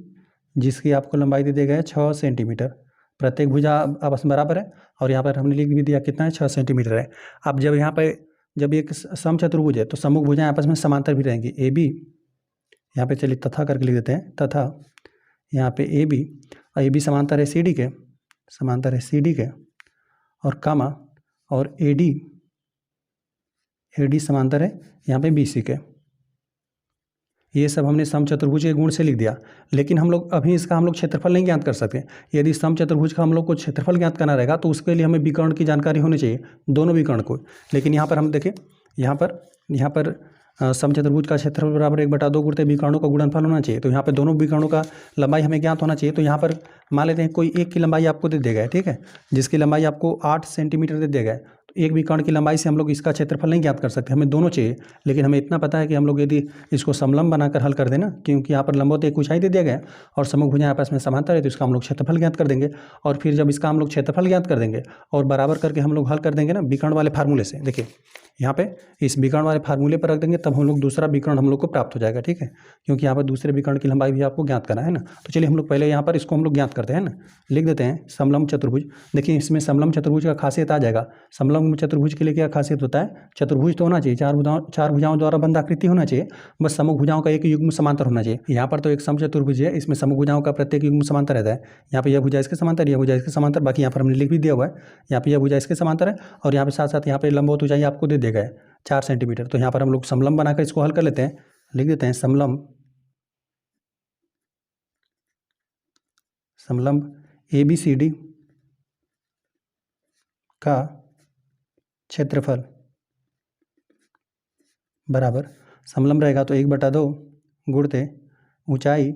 जिसकी आपको लंबाई दे दिया गया है 6 सेंटीमीटर। प्रत्येक भुजा आपस में बराबर है और यहाँ पर हमने लिख भी दिया कितना है, 6 सेंटीमीटर है। अब जब यहाँ पर जब एक सम चतुर्भुज है तो सम्मुख भुजाएं आपस में समांतर भी रहेंगी, ए बी, यहाँ पे चलिए तथा करके लिख देते हैं, तथा यहाँ पे ए बी, और ए बी समांतर है सी डी के, समांतर है सी डी के, और कामा, और ए डी समांतर है यहाँ पे बी सी के। ये सब हमने सम चतुर्भुज के गुण से लिख दिया, लेकिन हम लोग अभी इसका हम लोग क्षेत्रफल नहीं ज्ञात कर सकते। यदि सम चतुर्भुज का हम लोग को क्षेत्रफल ज्ञात करना रहेगा तो उसके लिए हमें विकर्ण की जानकारी होनी चाहिए, दोनों विकर्ण को। लेकिन यहाँ पर हम देखें, यहाँ पर सम चतुर्भुज का क्षेत्रफल बराबर 1/2 गुणित विकर्णों का गुणनफल होना चाहिए। तो यहाँ पे दोनों विकर्णों का लंबाई हमें ज्ञात होना चाहिए। तो यहाँ पर मान लेते हैं कोई एक की लंबाई आपको दे दिया गया है, ठीक है, जिसकी लंबाई आपको 8 सेंटीमीटर दे दिया गया है। तो एक विकर्ण की लंबाई से हम लोग इसका क्षेत्रफल नहीं ज्ञात कर सकते, हमें दोनों चाहिए। लेकिन हमें इतना पता है कि हम लोग यदि इसको समलंब बनाकर हल कर देना, क्योंकि यहाँ पर लंबवत एक ऊंचाई दे दिया गया है और सम्मुख भुजाएं आपस में समांतर है, तो इसका हम लोग क्षेत्रफल ज्ञात कर देंगे। और फिर जब इसका हम लोग क्षेत्रफल ज्ञात कर देंगे और बराबर करके हम लोग हल कर देंगे ना विकर्ण वाले फार्मूले से, देखिए यहाँ पे इस विकर्ण वाले फार्मूले पर रख देंगे, तब हम लोग दूसरा विकर्ण हम लोग को प्राप्त हो जाएगा, ठीक है, क्योंकि यहाँ पर दूसरे विकर्ण की लंबाई भी आपको ज्ञात करना है ना। तो चलिए हम लोग पहले यहाँ पर इसको हम लोग ज्ञात करते हैं ना, लिख देते हैं समलंब चतुर्भुज। देखिए इसमें समलंब चतुर्भुज का खासियत आ जाएगा। समलंब चतुर्भुज के लिए क्या खासियत होता है, चतुर्भुज तो होना चाहिए, चार भुजाओं द्वारा बंध आकृति होना चाहिए, बस सम्मुख भुजाओं का एक युग्म समांतर होना चाहिए। यहाँ पर तो एक समचतुर्भुज है, इसमें सम्मुख भुजाओं का प्रत्येक युग्म समांतर रहता है। यहाँ पे यह भुजा इसके समांतर, यह भुजा इसके समांतर, बाकी यहाँ पर हमने लिख भी दिया हुआ है, यहाँ पे यह भुजा इसके समांतर है और यहाँ पे साथ साथ यहाँ पे लंबवत ऊंचाई आपको दे दिया गया है 4 सेंटीमीटर। तो यहाँ पर हम लोग समलंब बनाकर इसको हल कर लेते हैं, लिख देते हैं समलंब ए बी सी डी का क्षेत्रफल बराबर, समलंब रहेगा तो 1/2 गुणते ऊंचाई,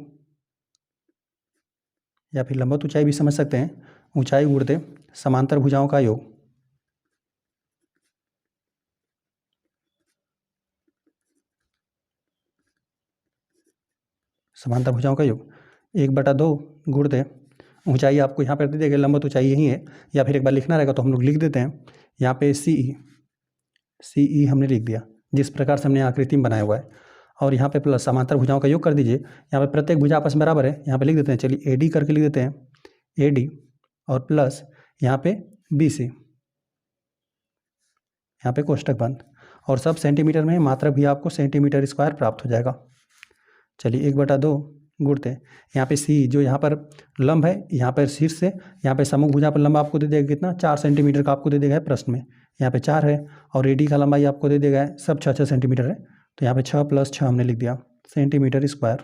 या फिर लंबवत ऊंचाई भी समझ सकते हैं, ऊंचाई गुणते समांतर भुजाओं का योग, समांतर भुजाओं का योग 1/2 गुणते ऊंचाई आपको यहाँ पर दे देगा, लंबवत ऊंचाई यही है, या फिर एक बार लिखना रहेगा तो हम लोग लिख देते हैं यहाँ पे सी हमने लिख दिया, जिस प्रकार से हमने आकृति में बनाया हुआ है। और यहाँ पे प्लस समांतर भुजाओं का योग कर दीजिए, यहाँ पे प्रत्येक भुजा आपस में बराबर है, यहाँ पे लिख देते हैं, चलिए ए डी करके लिख देते हैं, ए डी और प्लस यहाँ पे बी सी, यहाँ पे कोष्टक बंद, और सब सेंटीमीटर में, मात्रा भी आपको सेंटीमीटर स्क्वायर प्राप्त हो जाएगा। चलिए 1/2 गुणते यहाँ पे सी जो यहाँ पर लंब है, यहाँ पर शीर्ष से यहाँ पे सम्मुख भुजा पर लंब आपको दे देगा कितना, 4 सेंटीमीटर का आपको दे देगा है प्रश्न में, यहाँ पे 4 है, और एडी का लंबाई आपको दे देगा है सब 6 सेंटीमीटर है, तो यहाँ पे 6 + 6 हमने लिख दिया सेंटीमीटर स्क्वायर।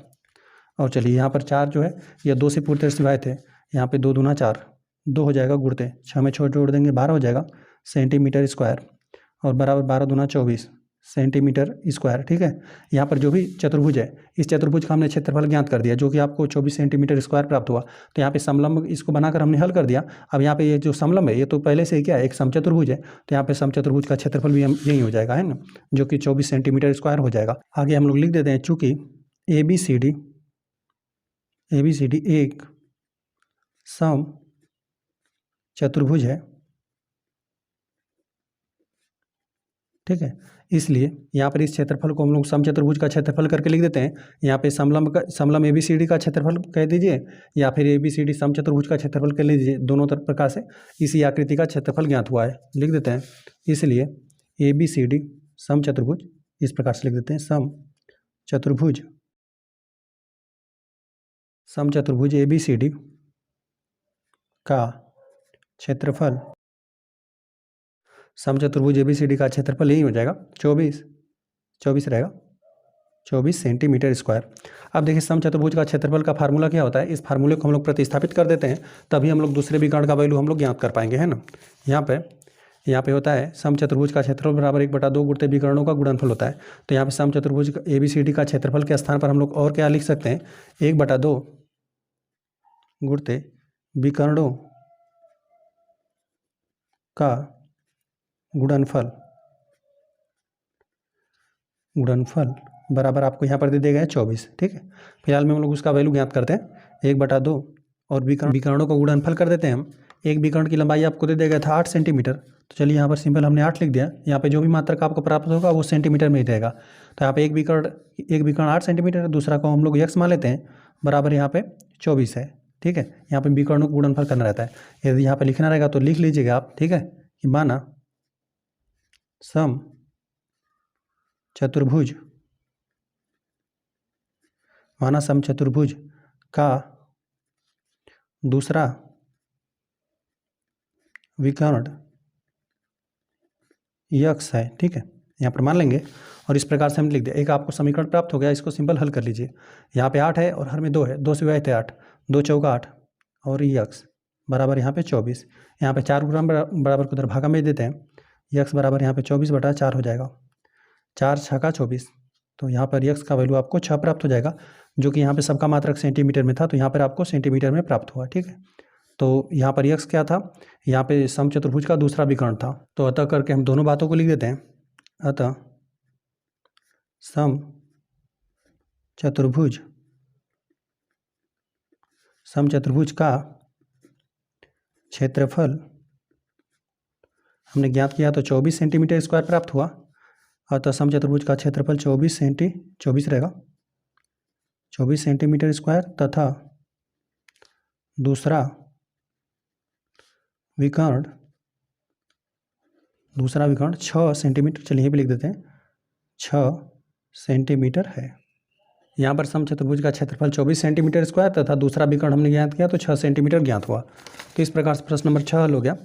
और चलिए यहाँ पर 4 जो है यह 2 से पूरी तरह से विभाजित है, यहाँ पे 2 दूना 4, 2 हो जाएगा गुणते 6 में 6 जोड़ देंगे 12 हो जाएगा सेंटीमीटर स्क्वायर, और बराबर 12 दूना 24 सेंटीमीटर स्क्वायर, ठीक है। यहाँ पर जो भी चतुर्भुज है, इस चतुर्भुज का हमने क्षेत्रफल ज्ञात कर दिया जो कि आपको 24 सेंटीमीटर स्क्वायर प्राप्त हुआ। तो यहाँ पे समलंब इसको बनाकर हमने हल कर दिया। अब यहाँ पे ये जो समलंब है ये तो पहले से ही क्या है, एक समचतुर्भुज है, तो यहाँ पे समचतुर्भुज का क्षेत्रफल भी यही हो जाएगा, है ना, जो कि 24 सेंटीमीटर स्क्वायर हो जाएगा। आगे हम लोग लिख देते हैं, चूँकि ए बी सी डी एक सम चतुर्भुज है, ठीक है, इसलिए यहाँ पर इस क्षेत्रफल को हम लोग समचतुर्भुज का क्षेत्रफल करके लिख देते हैं। यहाँ पे समलंब ए बी सी डी का क्षेत्रफल कह दीजिए, या फिर ए बी सी डी समचतुर्भुज का क्षेत्रफल कह लीजिए, दोनों प्रकार से इसी आकृति का क्षेत्रफल ज्ञात हुआ है, लिख देते हैं। इसलिए ए बी सी डी समचतुर्भुज, इस प्रकार से लिख देते हैं, समचतुर्भुज ए बी सी डी का क्षेत्रफल, समचतुर्भुज ए बी सी डी का क्षेत्रफल यही हो जाएगा 24 रहेगा, 24 सेंटीमीटर स्क्वायर। अब देखिए समचतुर्भुज का क्षेत्रफल का फार्मूला क्या होता है, इस फार्मूले को हम लोग प्रतिस्थापित कर देते हैं, तभी हम लोग दूसरे विकर्ण का वैल्यू हम लोग ज्ञात कर पाएंगे, है ना। यहाँ पे होता है समचतुर्भुज का क्षेत्रफल बराबर 1/2 गुणित विकर्णों का गुणनफल होता है। तो यहाँ पे समचतुर्भुज ए बी सी डी का क्षेत्रफल के स्थान पर हम लोग और क्या लिख सकते हैं, 1/2 गुणित विकर्णों का गुणनफल बराबर आपको यहाँ पर दे दिया गया है 24। ठीक है, फिलहाल में हम लोग उसका वैल्यू ज्ञात करते हैं 1/2 और विकर्णों का गुणनफल कर देते हैं हम। एक विकर्ण की लंबाई आपको दे दिया गया था 8 सेंटीमीटर, तो चलिए यहाँ पर सिंपल हमने 8 लिख दिया। यहाँ पे जो भी मात्रक आपको प्राप्त होगा वो सेंटीमीटर में ही रहेगा। तो यहाँ पे एक विकर्ण 8 सेंटीमीटर है, दूसरा को हम लोग यक्स मान लेते हैं, बराबर यहाँ पे 24 है। ठीक है, यहाँ पे विकर्णों का गुणनफल करना रहता है। यदि यहाँ पे लिखना रहेगा तो लिख लीजिएगा आप। ठीक है, कि माना सम चतुर्भुज का दूसरा विकर्ण यक्स है। ठीक है, यहाँ पर मान लेंगे और इस प्रकार से हम लिख दिया। एक आपको समीकरण प्राप्त हो गया, इसको सिंपल हल कर लीजिए। यहाँ पे 8 है और हर में 2 है, 2 से विभाजित है 8, 2 चौका 8 और यक्स बराबर यहाँ पे 24। यहाँ पे 4 गुना बराबर को उधर भागा में देते हैं, यक्स बराबर यहाँ पे 24/4 हो जाएगा, 4 छक्का 24। तो यहाँ पर यक्स का वैल्यू आपको 6 प्राप्त हो जाएगा, जो कि यहाँ पे सबका मात्रक सेंटीमीटर में था, तो यहाँ पर आपको सेंटीमीटर में प्राप्त हुआ। ठीक है, तो यहाँ पर यक्स क्या था, यहाँ पे समचतुर्भुज का दूसरा विकर्ण था। तो अतः करके हम दोनों बातों को लिख देते हैं। अतः समचतुर्भुज का क्षेत्रफल हमने ज्ञात किया तो 24 सेंटीमीटर स्क्वायर प्राप्त हुआ। अतः समचतुर्भुज का क्षेत्रफल 24 रहेगा, 24 सेंटीमीटर स्क्वायर, तथा दूसरा विकर्ण 6 सेंटीमीटर, चलिए यहीं पे लिख देते हैं 6 सेंटीमीटर है। यहाँ पर समचतुर्भुज का क्षेत्रफल 24 सेंटीमीटर स्क्वायर तथा दूसरा विकर्ण हमने ज्ञात किया तो 6 सेंटीमीटर ज्ञात हुआ। तो इस प्रकार से प्रश्न नंबर 6 हल हो गया।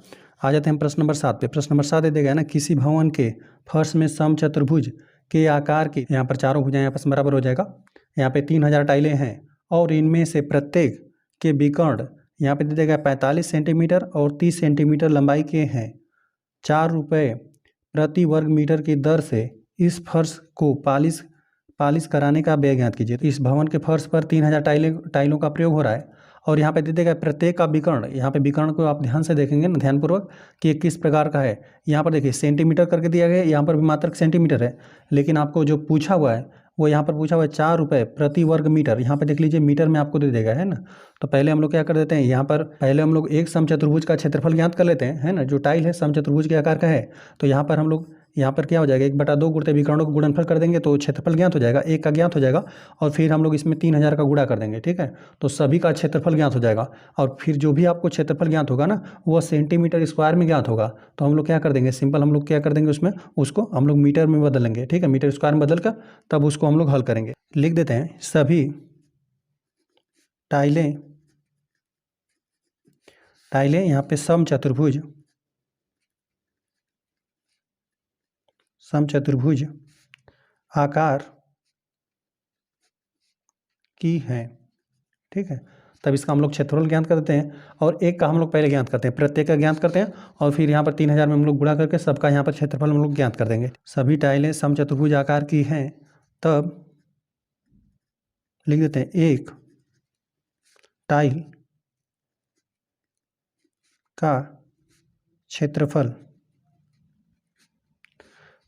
आ जाते हैं प्रश्न नंबर 7 पे। प्रश्न नंबर 7 दे देगा ना, किसी भवन के फर्श में समचतुर्भुज के आकार की, यहाँ पर चारों भुजाएं आपस में बराबर हो जाएगा। यहाँ पे 3000 टाइलें हैं और इनमें से प्रत्येक के विकर्ण यहाँ पे दे देगा 45 सेंटीमीटर और 30 सेंटीमीटर लंबाई के हैं। 4 रुपये प्रति वर्ग मीटर की दर से इस फर्श को पालिश कराने का व्यय ज्ञात कीजिए। तो इस भवन के फर्श पर 3000 टाइलों का प्रयोग हो रहा है और यहाँ पे दे देगा प्रत्येक का विकर्ण। यहाँ पे विकर्ण को आप ध्यान से देखेंगे ना, ध्यानपूर्वक, कि ये किस प्रकार का है। यहाँ पर देखिए सेंटीमीटर करके दिया गया है, यहाँ पर भी मात्रक सेंटीमीटर है, लेकिन आपको जो पूछा हुआ है वो यहाँ पर पूछा हुआ है 4 रुपये प्रति वर्ग मीटर। यहाँ पे देख लीजिए मीटर में आपको दे देगा, है ना। तो पहले हम लोग क्या कर देते हैं, यहाँ पर पहले हम लोग एक समचतुर्भुज का क्षेत्रफल ज्ञात कर लेते हैं, है ना। जो टाइल है समचतुर्भुज के आकार का है, तो यहाँ पर हम लोग यहाँ पर क्या हो जाएगा, 1/2 गुणते विकर्णों को गुणनफल कर देंगे तो क्षेत्रफल ज्ञात हो जाएगा, एक का ज्ञात हो जाएगा और फिर हम लोग इसमें 3000 का गुणा कर देंगे। ठीक है, तो सभी का क्षेत्रफल ज्ञात हो जाएगा और फिर जो भी आपको क्षेत्रफल ज्ञात होगा ना वो सेंटीमीटर स्क्वायर में ज्ञात होगा। तो हम लोग क्या कर देंगे, सिंपल हम लोग क्या कर देंगे, उसमें उसको हम लोग मीटर में बदलेंगे। ठीक है, मीटर स्क्वायर में बदल कर तब उसको हम लोग हल करेंगे। लिख देते हैं सभी टाइलें यहाँ पे समचतुर्भुज आकार की है। ठीक है, तब इसका हम लोग क्षेत्रफल ज्ञात कर देते हैं और एक का हम लोग पहले ज्ञात करते हैं, प्रत्येक का ज्ञात करते हैं और फिर यहाँ पर 3000 में हम लोग गुणा करके सबका यहाँ पर क्षेत्रफल हम लोग ज्ञात कर देंगे। सभी टाइलें समचतुर्भुज आकार की हैं, तब लिख देते हैं एक टाइल का क्षेत्रफल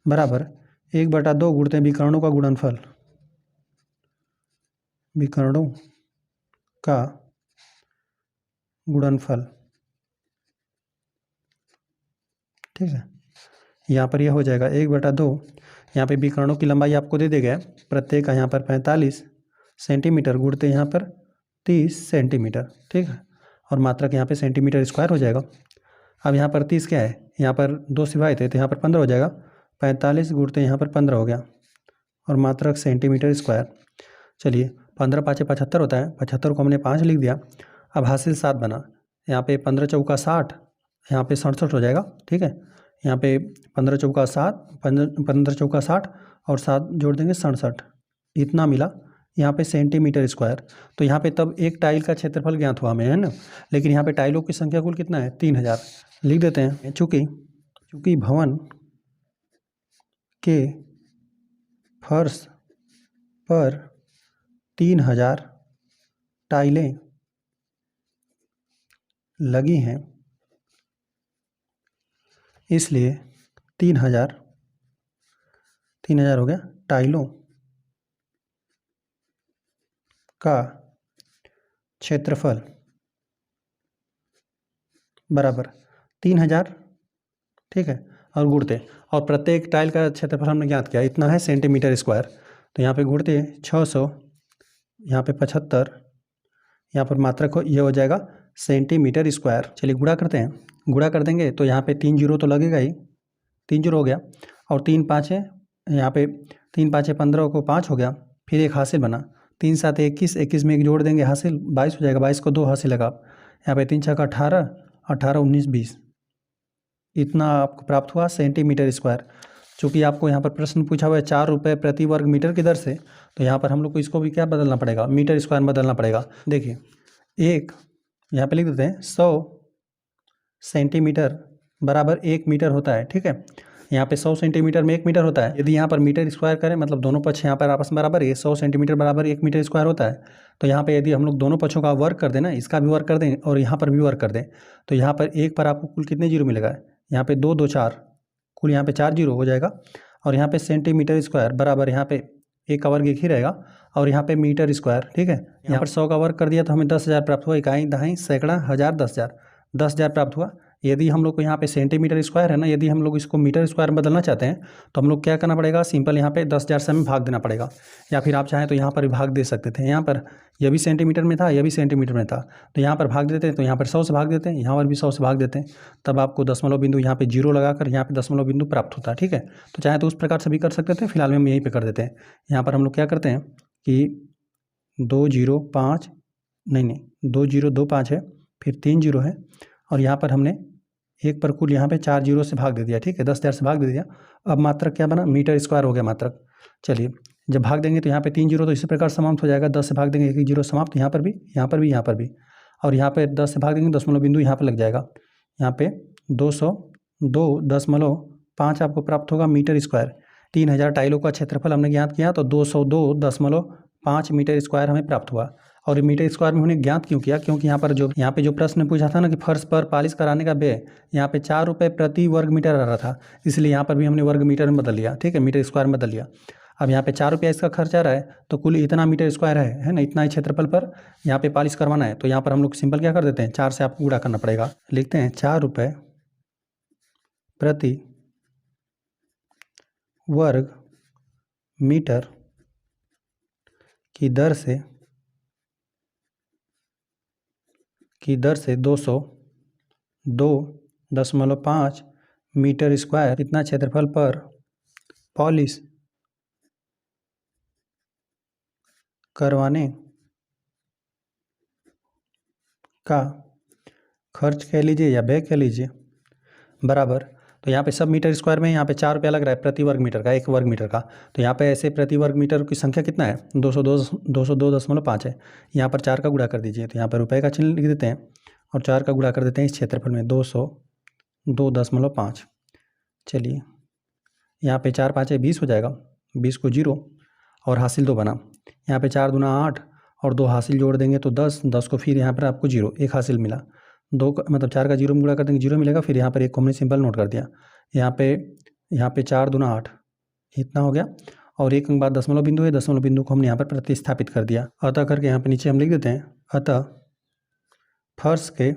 बराबर 1/2 गुणते विकर्णों का गुणनफल, विकर्णों का गुणनफल। ठीक है, यहाँ पर यह हो जाएगा 1/2। यहाँ पे विकर्णों की लंबाई आपको दे देगा, प्रत्येक का यहाँ पर 45 सेंटीमीटर गुणते यहाँ पर 30 सेंटीमीटर। ठीक है, और मात्रक यहाँ पे सेंटीमीटर स्क्वायर हो जाएगा। अब यहाँ पर 30 क्या है, यहाँ पर 2 से भाई थे तो यहाँ पर 15 हो जाएगा, 45 गुणते यहाँ पर 15 हो गया और मात्रक सेंटीमीटर स्क्वायर। चलिए 15 × 5 = 75 होता है, 75 को हमने 5 लिख दिया। अब हासिल 7 बना, यहाँ पे 15 चौका 60, यहाँ पे 67 हो जाएगा। ठीक है, यहाँ पे 15 चौका 60 और 7 जोड़ देंगे 67, इतना मिला यहाँ पे सेंटीमीटर स्क्वायर। तो यहाँ पे तब एक टाइल का क्षेत्रफल ज्ञात हुआ हमें, है ना, लेकिन यहाँ पे टाइलों की संख्या कुल कितना है, 3000 लिख देते हैं। चूँकि भवन के फर्श पर 3000 टाइलें लगी हैं, इसलिए 3000 हो गया टाइलों का क्षेत्रफल बराबर 3000, ठीक है, और गुणते, और प्रत्येक टाइल का क्षेत्रफल हमने ज्ञात किया इतना है सेंटीमीटर स्क्वायर, तो यहाँ पे गुणते 600, यहाँ पे 75, यहाँ पर मात्रक हो ये हो जाएगा सेंटीमीटर स्क्वायर। चलिए गुणा करते हैं, गुणा कर देंगे तो यहाँ पे 3 जीरो तो लगेगा ही, 3 जीरो हो गया, और 3 5 है, यहाँ पे 3 5 15 को 5 हो गया, फिर एक हासिल बना, 3 7 21, 21 में एक जोड़ देंगे हासिल 22 हो जाएगा, 22 को 2 हासिल लगा, यहाँ पे 3 6 का 18, 18 19 20, इतना आपको प्राप्त हुआ सेंटीमीटर स्क्वायर। चूँकि आपको यहाँ पर प्रश्न पूछा हुआ है 4 रुपये प्रति वर्ग मीटर की दर से, तो यहाँ पर हम लोग को इसको भी क्या बदलना पड़ेगा, मीटर स्क्वायर में बदलना पड़ेगा। देखिए एक यहाँ पे लिख देते हैं 100 सेंटीमीटर बराबर 1 मीटर होता है, ठीक है, यहाँ पे 100 सेंटीमीटर में 1 मीटर होता है। यदि यहाँ पर मीटर स्क्वायर करें, मतलब दोनों पक्ष यहाँ पर आपस में बराबर है, 100 सेंटीमीटर बराबर 1 मीटर स्क्वायर होता है, तो यहाँ पे यदि हम लोग दोनों पक्षों का वर्क कर दें ना, इसका भी वर्क कर दें और यहाँ पर भी वर्क कर दें, तो यहाँ पर एक पर आपको कुल कितने जीरो मिलेगा, यहाँ पे 2 2 4, कुल यहाँ पे 4 जीरो हो जाएगा, और यहाँ पे सेंटीमीटर स्क्वायर बराबर यहाँ पे एक का वर्ग एक ही रहेगा, और यहाँ पे मीटर स्क्वायर, ठीक है, यहाँ पर 100 का वर्ग कर दिया तो हमें 10,000 प्राप्त हुआ, इकाई दहाई सैकड़ा हज़ार 10,000 प्राप्त हुआ। यदि हम लोग को यहाँ पे सेंटीमीटर स्क्वायर है ना, यदि हम लोग इसको मीटर स्क्वायर में बदलना चाहते हैं तो हम लोग क्या करना पड़ेगा, सिंपल यहाँ पे 10,000 से हमें भाग देना पड़ेगा, या फिर आप चाहें तो यहाँ पर भी भाग दे सकते थे। यहाँ पर यह भी सेंटीमीटर में था, यह भी सेंटीमीटर में था, तो यहाँ पर भाग देते हैं, तो यहाँ पर 100 से भाग देते हैं, यहाँ पर भी 100 से भाग देते हैं, तब आपको दशमलव बिंदु यहाँ पे जीरो लगाकर यहाँ पे दशमलव बिंदु प्राप्त होता है, ठीक है। तो चाहे तो उस प्रकार से भी कर सकते थे, फिलहाल हम यहीं पर कर देते हैं। यहाँ पर हम लोग क्या करते हैं कि 2 0 5, नहीं 2 0 2 5 है, फिर 3 जीरो है, और यहाँ पर हमने एक पर कुल यहाँ पे 4 जीरो से भाग दे दिया, ठीक है, 10,000 से भाग दे दिया। अब मात्रक क्या बना, मीटर स्क्वायर हो गया मात्रक। चलिए जब भाग देंगे तो यहाँ पे 3 जीरो तो इसी प्रकार समाप्त हो जाएगा, 10 से भाग देंगे 1 जीरो समाप्त, यहाँ पर भी यहाँ पर भी यहाँ पर भी, और यहाँ पे 10 से भाग देंगे दशमलव बिंदु यहाँ पर लग जाएगा, यहाँ पे 202.5 आपको प्राप्त होगा मीटर स्क्वायर। 3000 टाइलों का क्षेत्रफल हमने ज्ञात किया तो 202.5 मीटर स्क्वायर हमें प्राप्त हुआ। और मीटर स्क्वायर में हमने ज्ञात क्यों किया, क्योंकि यहाँ पे जो प्रश्न पूछा था ना कि फर्श पर पालिश कराने का व्यय यहाँ पे 4 रुपये प्रति वर्ग मीटर आ रहा था, इसलिए यहाँ पर भी हमने वर्ग मीटर में बदल लिया, ठीक है, मीटर स्क्वायर में बदल लिया। अब यहाँ पे 4 रुपया इसका खर्च आ रहा है, तो कुल इतना मीटर स्क्वायर है ना, इतना ही क्षेत्रफल पर यहाँ पे पालिश करवाना है, तो यहाँ पर हम लोग सिंपल क्या कर देते हैं, 4 से आपको गुणा करना पड़ेगा। लिखते हैं 4 रुपये प्रति वर्ग मीटर की दर से 202.5 मीटर स्क्वायर इतना क्षेत्रफल पर पॉलिश करवाने का खर्च कह लीजिए या व्यय कह लीजिए, बराबर। तो यहाँ पे सब मीटर स्क्वायर में यहाँ पे 4 रुपया लग रहा है प्रति वर्ग मीटर का, एक वर्ग मीटर का, तो यहाँ पे ऐसे प्रति वर्ग मीटर की संख्या कितना है, 202.5 है। यहाँ पर 4 का गुणा कर दीजिए, तो यहाँ पर रुपये का चिन्ह लिख देते हैं और 4 का गुणा कर देते हैं इस क्षेत्रफल में 202.5। चलिए यहाँ पे 4 5 20 हो जाएगा, 20 को 0 और हासिल 2 बना, यहाँ पे 4 दूना 8 और 2 हासिल जोड़ देंगे तो 10, 10 को फिर यहाँ पर आपको 0, एक हासिल मिला, 2 मतलब 4 का 0 में गुणा कर देंगे 0 मिलेगा, फिर यहाँ पर एक को हमने सिंपल नोट कर दिया, यहाँ पे 4 दूना 8 इतना हो गया, और एक के बाद दशमलव बिंदु है, दशमलव बिंदु को हमने यहाँ पर प्रतिस्थापित कर दिया। अतः करके यहाँ पे नीचे हम लिख देते हैं, अतः फर्श के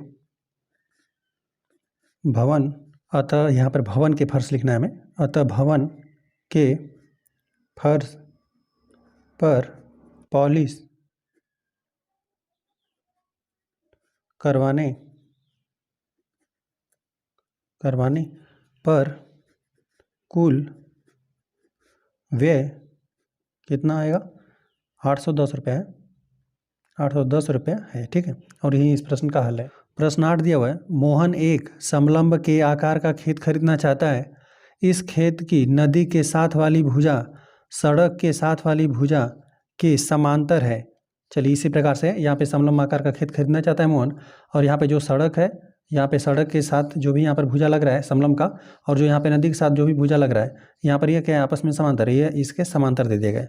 भवन, अतः यहाँ पर भवन के फर्श लिखना है हमें, अतः भवन के फर्श पर पॉलिश करवाने पर कुल व्यय कितना आएगा, 810 रुपये है, 810 रुपये है, ठीक है। और यही इस प्रश्न का हल है। प्रश्न 8 दिया हुआ है, मोहन एक समलंब के आकार का खेत खरीदना चाहता है। इस खेत की नदी के साथ वाली भुजा सड़क के साथ वाली भुजा के समांतर है। चलिए इसी प्रकार से यहाँ पे समलंब आकार का खेत खरीदना चाहता है मोहन, और यहाँ पे जो सड़क है, यहाँ पे सड़क के साथ जो भी यहाँ पर भुजा लग रहा है समलंब का, और जो यहाँ पे नदी के साथ जो भी भुजा लग रहा है, यहाँ पर ये क्या है, आपस में समांतर है, ये इसके समांतर दे दिए गए,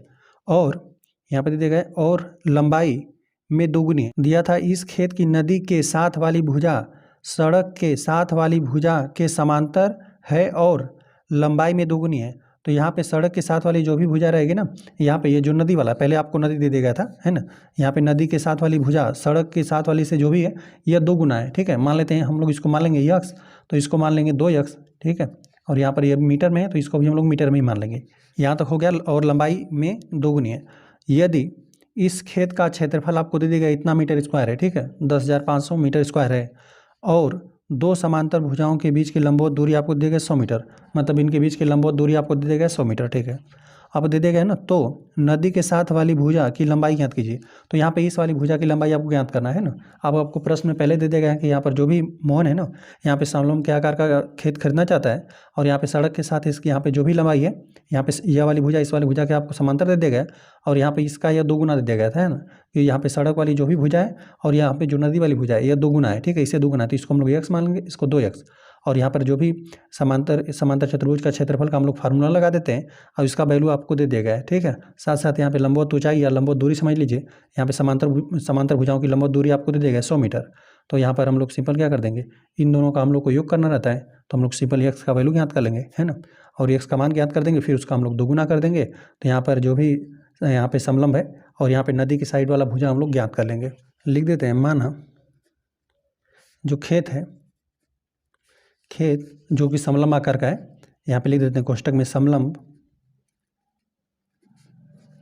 और यहाँ पर दे दिए गए और लंबाई में दोगुनी दिया था। इस खेत की नदी के साथ वाली भुजा सड़क के साथ वाली भुजा के समांतर है और लंबाई में दोगुनी है। तो यहाँ पे सड़क के साथ वाली जो भी भुजा रहेगी ना, यहाँ पे ये जो नदी वाला, पहले आपको नदी दे दिया गया था, है ना, यहाँ पे नदी के साथ वाली भुजा सड़क के साथ वाली से जो भी है ये 2 गुना है। ठीक है, मान लेते हैं हम लोग, इसको मान लेंगे यक्स, तो इसको मान लेंगे 2x। ठीक है, और यहाँ पर ये मीटर में है तो इसको भी हम लोग मीटर में ही मान लेंगे। यहाँ तक हो गया, और लंबाई में 2 गुनी है। यदि इस खेत का क्षेत्रफल आपको दे दिया गया इतना मीटर स्क्वायर है, ठीक है, 10,500 मीटर स्क्वायर है, और 2 समांतर भुजाओं के बीच की लंबवत दूरी आपको दे गया 100 मीटर, मतलब इनके बीच की लंबवत दूरी आपको दे गया 100 मीटर। ठीक है, अब दे दिया गया ना, तो नदी के साथ वाली भुजा की लंबाई ज्ञात कीजिए। तो यहाँ पे इस वाली भुजा की लंबाई आपको ज्ञात करना है ना। अब आपको प्रश्न में पहले दे दिया गया है कि यहाँ पर जो भी मोहन है ना, यहाँ पे समलंब के आकार का खेत खरीदना चाहता है, और यहाँ पे सड़क के साथ इसकी यहाँ पे जो भी लंबाई है, यहाँ पे यह वाली भुजा इस वाली भुजा के आपको समांतर दे दिया गया है, और यहाँ पे इसका यह 2 गुना दे दिया गया था, है ना, कि यहाँ पे सड़क वाली जो भी भुजा है और यहाँ पे जो नदी वाली भुजा है, यह 2 गुना है। ठीक है, इससे 2 गुना है, तो इसको हम लोग x मान लेंगे, इसको 2x। और यहाँ पर जो भी समांतर चतुर्भुज का क्षेत्रफल का हम लोग फार्मूला लगा देते हैं, और इसका वैल्यू आपको दे दिया गया है। ठीक है, साथ साथ यहाँ पे लंबवत ऊंचाई या लंबवत दूरी समझ लीजिए। यहाँ पे समांतर भुजाओं की लंबवत दूरी आपको दे दिया गया 100 मीटर। तो यहाँ पर हम लोग सिंपल क्या कर देंगे, इन दोनों का हम लोग को योग करना रहता है, तो हम लोग सिंपल एक्स का वैल्यू ज्ञात कर लेंगे, है ना, और एक्स का मान ज्ञात कर देंगे, फिर उसका हम लोग 2 गुना कर देंगे। तो यहाँ पर जो भी यहाँ पे समलंब है और यहाँ पे नदी की साइड वाला भुजा हम लोग ज्ञात कर लेंगे। लिख देते हैं, माना जो खेत है, खेत जो कि समलंब आकार का है, यहाँ पे लिख देते हैं कोष्टक में, समलंब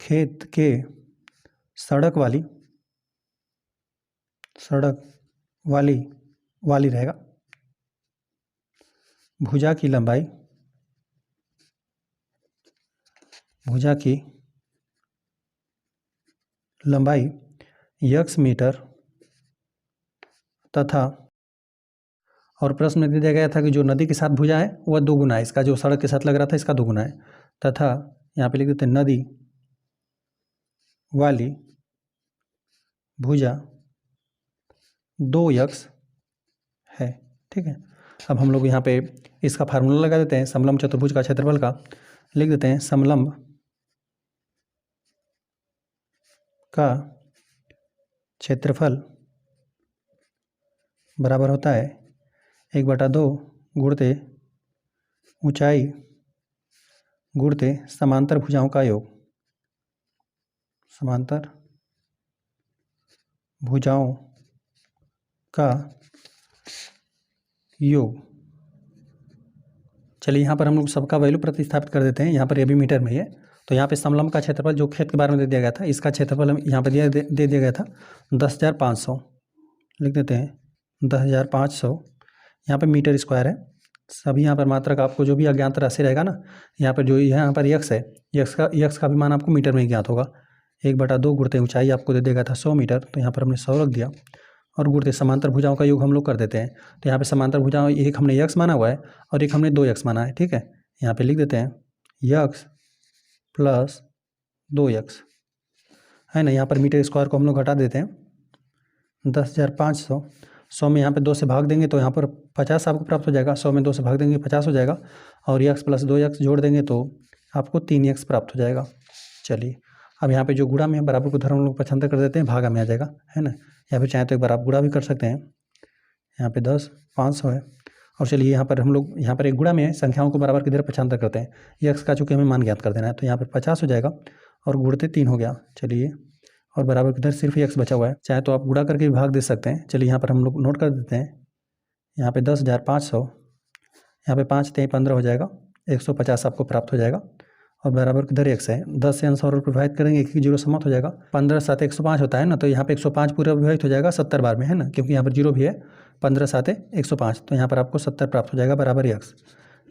खेत के सड़क वाली रहेगा, भुजा की लंबाई x मीटर तथा, और प्रश्न में दिया गया था कि जो नदी के साथ भुजा है वह 2 गुना है, इसका जो सड़क के साथ लग रहा था इसका 2 गुना है, तथा यहाँ पे लिख देते हैं नदी वाली भुजा 2x है। ठीक है, अब हम लोग यहाँ पे इसका फार्मूला लगा देते हैं समलंब चतुर्भुज का क्षेत्रफल का। लिख देते हैं समलंब का क्षेत्रफल बराबर होता है 1/2 गुणते ऊंचाई गुणते समांतर भुजाओं का योग, समांतर भुजाओं का योग। चलिए यहाँ पर हम लोग सबका वैल्यू प्रतिस्थापित कर देते हैं। यहाँ पर ये भी मीटर में ही है, तो यहाँ पे समलंब का क्षेत्रफल जो खेत के बारे में दे दिया गया था, इसका क्षेत्रफल यहाँ पर दे दिया गया था 10,500। लिख देते हैं 10,500, यहाँ पे मीटर स्क्वायर है। सभी यहाँ पर मात्रक आपको जो भी अज्ञात राशि रहेगा ना, यहाँ पर जो यहाँ पर यक्स है, यक्स का भी मान आपको मीटर में ही ज्ञात होगा। 1/2 गुणते ऊंचाई आपको दे देगा था 100 मीटर, तो यहाँ पर हमने 100 रख दिया, और गुणते समांतर भुजाओं का योग हम लोग कर देते हैं। तो यहाँ पे समांतर भुजाओं एक हमने x माना हुआ है और एक हमने 2x माना है। ठीक है, यहाँ पे लिख देते हैं x + 2x, है ना। यहाँ पर मीटर स्क्वायर को हम लोग घटा देते हैं, 10,500, 100 में यहाँ पे 2 से भाग देंगे तो यहाँ पर 50 आपको प्राप्त हो जाएगा, 100 में 2 से भाग देंगे 50 हो जाएगा, और x + 2x जोड़ देंगे तो आपको 3x प्राप्त हो जाएगा। चलिए, अब यहाँ पे जो गुणा में बराबर को धर्म हम लोग पक्षांतर कर देते हैं, भागा में आ जाएगा, है ना, या फिर चाहे तो एक बार आप गुणा भी कर सकते हैं। यहाँ पे 10,500 है, और चलिए यहाँ पर हम लोग यहाँ पर एक गुणा में है, संख्याओं को बराबर की तरह पक्षांतर करते हैं। ये x का चूँकि हमें मान ज्ञात कर देना है, तो यहाँ पर 50 हो जाएगा और गुणते 3 हो गया। चलिए, और बराबर की तरह सिर्फ ही x बचा हुआ है, चाहे तो आप गुणा करके भी भाग दे सकते हैं। चलिए यहाँ पर हम लोग नोट कर देते हैं, यहाँ पे 10,500, यहाँ पे 5 × 15 हो जाएगा, 150 आपको प्राप्त हो जाएगा, और बराबर किधर x है, 10 से अंश और प्रभावित करेंगे, एक जीरो समाप्त हो जाएगा। 15 × 7 105 होता है ना, तो यहाँ पे 105 पूरा विभाजित हो जाएगा 70 बार में, है ना, क्योंकि यहाँ पर जीरो भी है। 15 × 7 105, तो यहाँ पर आपको 70 प्राप्त हो जाएगा, बराबर x।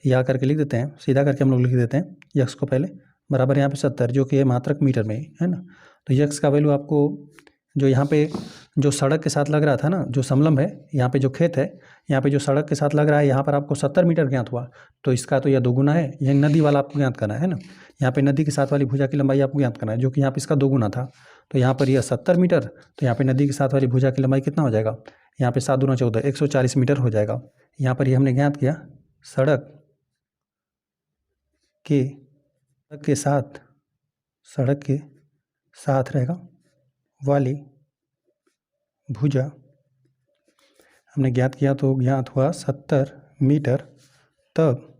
या करके लिख देते हैं, सीधा करके हम लोग लिख देते हैं x को पहले, बराबर यहाँ पे 70, जो कि है मात्रक मीटर में, है ना। तो x का वैल्यू आपको जो यहाँ पे जो सड़क के साथ लग रहा था ना, जो समलंब है, यहाँ पे जो खेत है, यहाँ पे जो सड़क के साथ लग रहा है, यहाँ पर आपको 70 मीटर ज्ञात हुआ, तो इसका तो यह 2 गुना है। यह नदी वाला आपको ज्ञात करना है ना, यहाँ पे नदी के साथ वाली भुजा की लंबाई आपको ज्ञात करना है, जो कि यहाँ पे इसका 2 गुना था। तो यहाँ पर यह 70 मीटर, तो यहाँ पे नदी के साथ वाली भुजा की लंबाई कितना हो जाएगा, यहाँ पे 7 × 2 = 14, 140 मीटर हो जाएगा। यहाँ पर ये हमने ज्ञात किया सड़क के साथ रहेगा वाली भुजा हमने ज्ञात किया तो ज्ञात हुआ 70 मीटर। तब